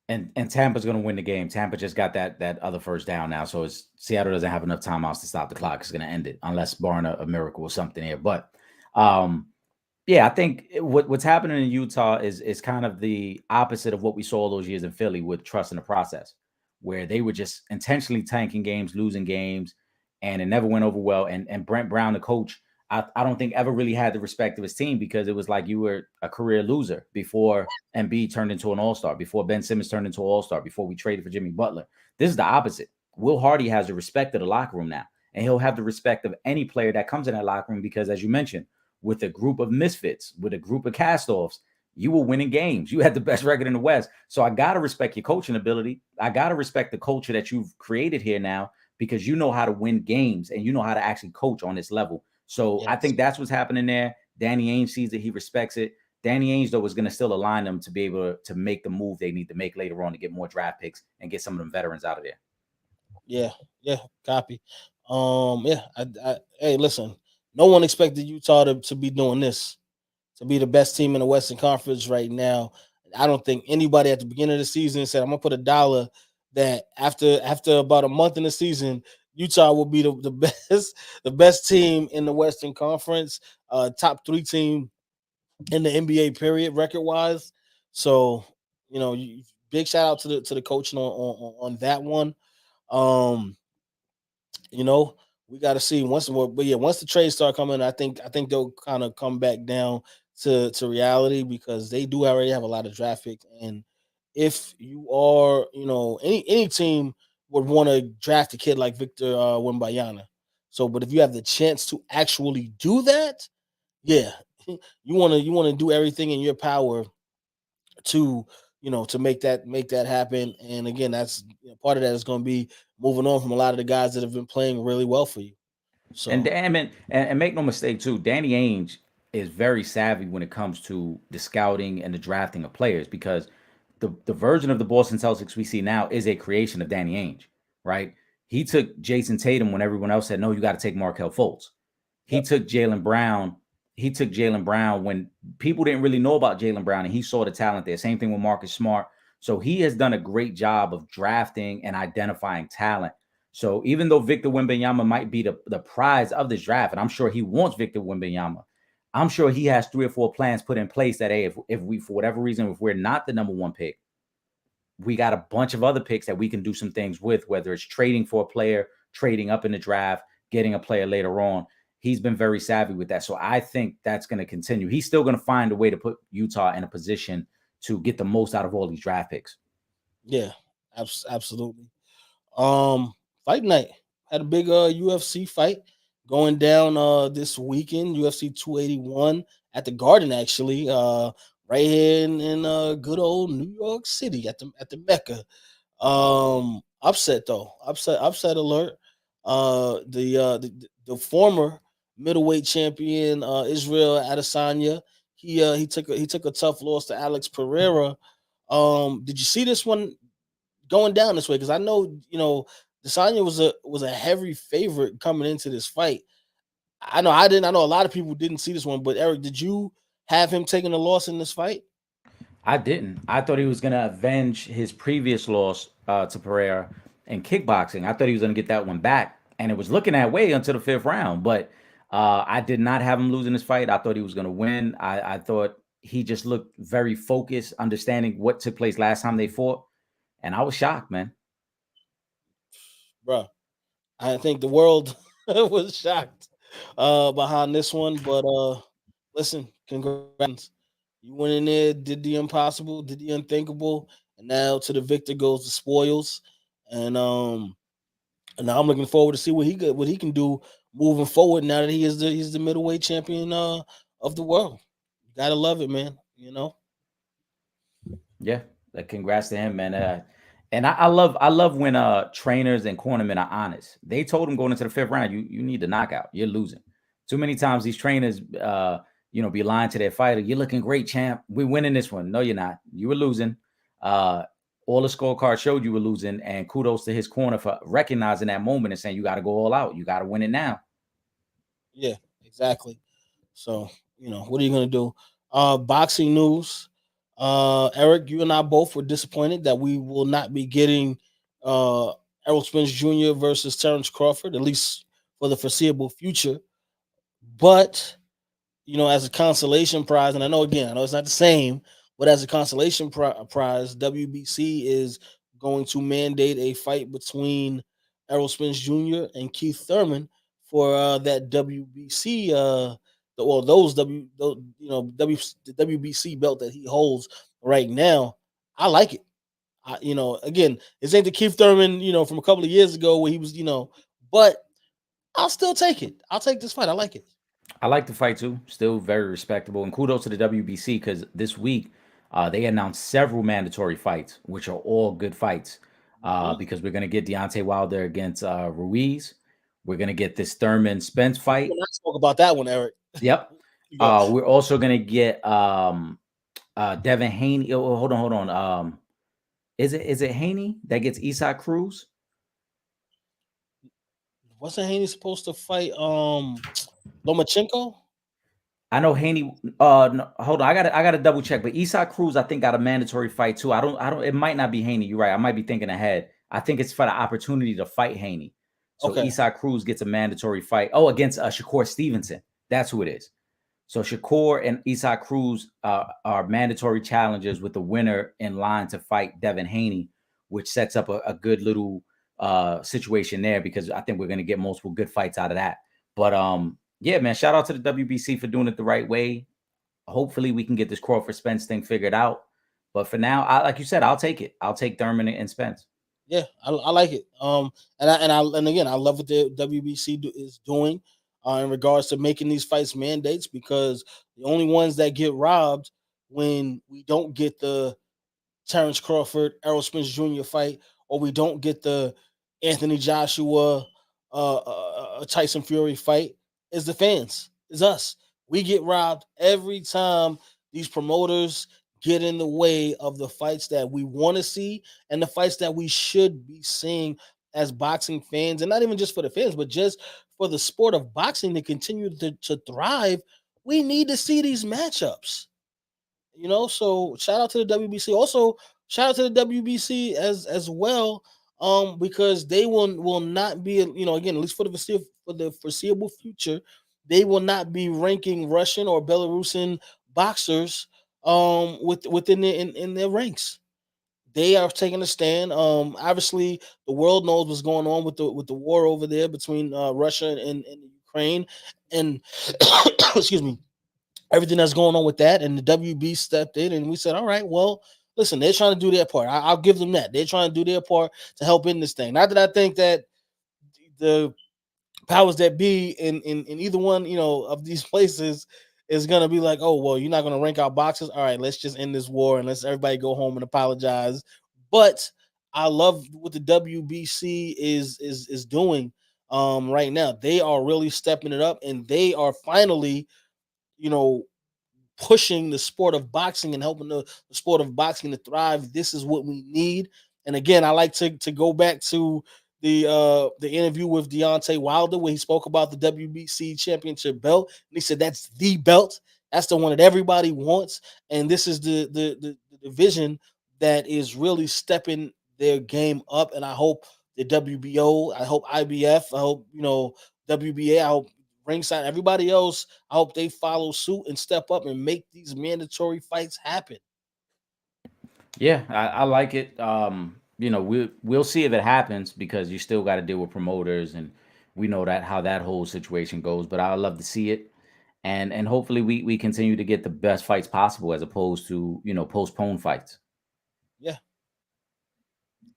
And Tampa's going to win the game. Tampa just got that other first down now, so Seattle doesn't have enough timeouts to stop the clock. It's going to end it unless barring a miracle or something here. But yeah, I think what's happening in Utah is kind of the opposite of what we saw all those years in Philly with trust in the process, where they were just intentionally tanking games, losing games, and it never went over well. And Brent Brown, the coach, I don't think ever really had the respect of his team, because it was like you were a career loser before Embiid turned into an all-star, before Ben Simmons turned into an all-star, before we traded for Jimmy Butler. This is the opposite. Will Hardy has the respect of the locker room now, and he'll have the respect of any player that comes in that locker room, because, as you mentioned, with a group of misfits, with a group of cast-offs, you were winning games. You had the best record in the West. So I got to respect your coaching ability. I got to respect the culture that you've created here now, because you know how to win games and you know how to actually coach on this level. So yes. I think that's what's happening there. Danny Ainge sees it. He respects it. Danny Ainge, though, is going to still align them to be able to make the move they need to make later on to get more draft picks and get some of them veterans out of there. Yeah, copy. Hey, listen, no one expected Utah to be doing this, to be the best team in the Western Conference right now. I don't think anybody at the beginning of the season said, I'm gonna put $1 that after about a month in the season, Utah will be the best team in the Western Conference, top 3 team in the NBA period record wise. So, big shout out to the coaching on that one. We got to see once the trades start coming, I think they'll kind of come back down to reality, because they do already have a lot of draft picks. And if you are, any team would want to draft a kid like Victor Wembanyama. So, but if you have the chance to actually do that, yeah, you want to do everything in your power to to make that happen. And again, that's part of that is going to be moving on from a lot of the guys that have been playing really well for you. And So damn it, and make no mistake too, Danny Ainge is very savvy when it comes to the scouting and the drafting of players because the version of the Boston Celtics we see now is a creation of Danny Ainge, right? He took Jason Tatum when everyone else said no, you got to take Markelle Fultz. He yep. took Jalen Brown. He took Jalen Brown when people didn't really know about Jalen Brown, and he saw the talent there. Same thing with Marcus Smart. So he has done a great job of drafting and identifying talent. So even though Victor Wembanyama might be the prize of this draft, and I'm sure he wants Victor Wembanyama, I'm sure he has 3 or 4 plans put in place that, hey, if we, for whatever reason, if we're not the number one pick, we got a bunch of other picks that we can do some things with, whether it's trading for a player, trading up in the draft, getting a player later on. He's been very savvy with that. So I think that's going to continue. He's still going to find a way to put Utah in a position to get the most out of all these draft picks. Yeah, absolutely. Fight night had a big UFC fight going down this weekend. UFC 281 at the Garden, actually, right here in good old New York City at the Mecca. Upset though, upset alert. The former middleweight champion Israel Adesanya, he took a tough loss to Alex Pereira. Did you see this one going down this way? Because I know Adesanya was a heavy favorite coming into this fight. I know I didn't. I know a lot of people didn't see this one, but Eric, did you have him taking a loss in this fight? I didn't. I thought he was going to avenge his previous loss to Pereira in kickboxing. I thought he was going to get that one back, and it was looking that way until the 5th round. But I did not have him losing this fight. I thought he was going to win. I thought he just looked very focused, understanding what took place last time they fought, and I was shocked, man. Bro, I think the world was shocked behind this one. But listen, congrats. You went in there, did the impossible, did the unthinkable, and now to the victor goes the spoils. And now I'm looking forward to see what he can do moving forward now that he's the middleweight champion of the world. Gotta love it, man. Yeah, congrats to him, man. And I love when trainers and cornermen are honest. They told him going into the 5th round, you need to knock out. You're losing. Too many times these trainers be lying to their fighter. You're looking great, champ. We're winning this one. No, you're not. You were losing. All the scorecard showed you were losing, and kudos to his corner for recognizing that moment and saying you got to go all out. You got to win it now. Yeah, exactly. So, what are you gonna do? Boxing news. Eric, you and I both were disappointed that we will not be getting Errol Spence Jr. versus Terrence Crawford, at least for the foreseeable future. But as a consolation prize, and I know it's not the same, but as a consolation prize, WBC is going to mandate a fight between Errol Spence Jr. and Keith Thurman for that WBC, the WBC belt that he holds right now. I like it. Again, this ain't the Keith Thurman, from a couple of years ago where he was, but I'll still take it. I'll take this fight. I like it. I like the fight too. Still very respectable. And kudos to the WBC because this week they announced several mandatory fights, which are all good fights. Because we're going to get Deontay Wilder against Ruiz. We're going to get this Thurman Spence fight. I spoke about that one, Eric. Yep. We're also going to get Devin Haney. Oh, hold on. Is it Haney that gets Isaac Cruz? Wasn't Haney supposed to fight Lomachenko? I know Haney. No, hold on. I gotta double check. But Isaac Cruz, I think, got a mandatory fight too. I don't. It might not be Haney. You're right. I might be thinking ahead. I think it's for the opportunity to fight Haney. So okay. Isaac Cruz gets a mandatory fight. Oh, against Shakur Stevenson. That's who it is. So Shakur and Isaac Cruz are mandatory challengers with the winner in line to fight Devin Haney, which sets up a good little situation there because I think we're going to get multiple good fights out of that. But yeah, man, shout out to the WBC for doing it the right way. Hopefully we can get this Crawford Spence thing figured out. But for now, like you said, I'll take it. I'll take Thurman and Spence. Yeah, I like it. And again, I love what the WBC is doing in regards to making these fights mandates because the only ones that get robbed when we don't get the Terrence Crawford, Errol Spence Jr. fight, or we don't get the Anthony Joshua, Tyson Fury fight, is the fans, is us. We get robbed every time these promoters get in the way of the fights that we want to see and the fights that we should be seeing as boxing fans, and not even just for the fans, but just for the sport of boxing to continue to thrive. We need to see these matchups. So shout out to the WBC. Also, shout out to the WBC as well, because they will not be, again, at least for the foreseeable future, they will not be ranking Russian or Belarusian boxers within in their ranks. They are taking a stand. Obviously, the world knows what's going on with the war over there between Russia and Ukraine, and excuse me, everything that's going on with that. And the WB stepped in, and we said, all right, well, listen, they're trying to do their part. I'll give them that. They're trying to do their part to help in this thing. Not that I think that the powers that be in either one, of these places is gonna be like, oh well, you're not gonna rank out boxes. All right, let's just end this war and let's everybody go home and apologize. But I love what the WBC is doing right now. They are really stepping it up, and they are finally, you know, pushing the sport of boxing and helping the sport of boxing to thrive. This is what we need. And again, I like to go back to the interview with Deontay Wilder where he spoke about the WBC championship belt. And he said that's the belt. That's the one that everybody wants. And this is the division that is really stepping their game up. And I hope the WBO, I hope IBF, I hope, WBA, I hope ringside, everybody else, I hope they follow suit and step up and make these mandatory fights happen. Yeah, I like it. We'll see if it happens because you still got to deal with promoters, and we know that how that whole situation goes. But I love to see it, and hopefully we continue to get the best fights possible as opposed to postponed fights. Yeah,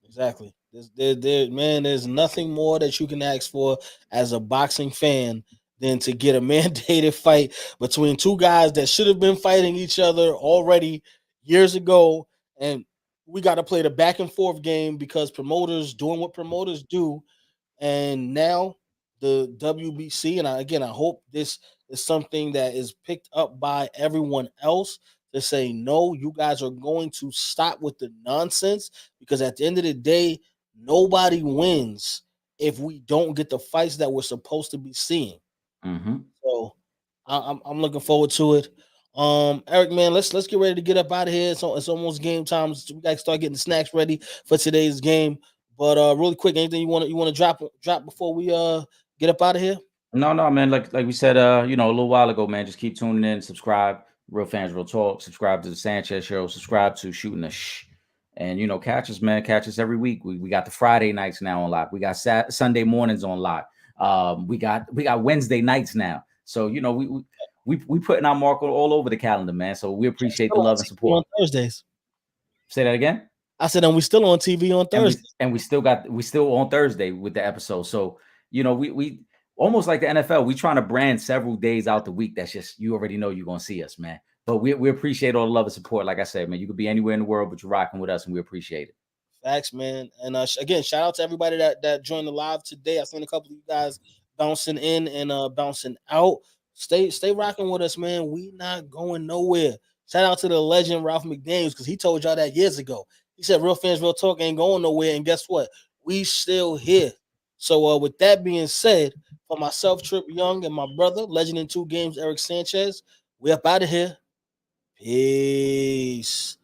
exactly. Man, there's nothing more that you can ask for as a boxing fan than to get a mandated fight between two guys that should have been fighting each other already years ago. And we got to play the back and forth game because promoters doing what promoters do. And now the WBC, and again, I hope this is something that is picked up by everyone else to say, no, you guys are going to stop with the nonsense because at the end of the day, nobody wins if we don't get the fights that we're supposed to be seeing. Hmm. So I'm looking forward to it. Eric, man, let's get ready to get up out of here. It's almost game time. So we got to start getting the snacks ready for today's game. But really quick, anything you want to drop before we get up out of here? No, no, man. Like we said, a little while ago, man. Just keep tuning in, subscribe, Real Fans, Real Talk. Subscribe to the Sanchez Show. Subscribe to Shooting the Shh. And catch us, man. Catch us every week. We got the Friday nights now on lock. We got Sunday mornings on lock. We got Wednesday nights now. So we putting our mark all over the calendar, man. So we appreciate the love and support. On Thursdays. Say that again. I said, and we still on TV on Thursday. And we still on Thursday with the episode. So we almost like the NFL. We trying to brand several days out the week. That's just, you already know you're gonna see us, man. But we appreciate all the love and support. Like I said, man, you could be anywhere in the world, but you're rocking with us, and we appreciate it. Facts, man. And again, shout out to everybody that joined the live today. I seen a couple of you guys bouncing in and bouncing out. Stay rocking with us, man. We not going nowhere. Shout out to the legend Ralph McDaniels because he told y'all that years ago. He said Real Fans, Real Talk ain't going nowhere. And guess what? We still here. So with that being said, for myself, Trip Young, and my brother, legend in two games, Eric Sanchez, we up out of here. Peace.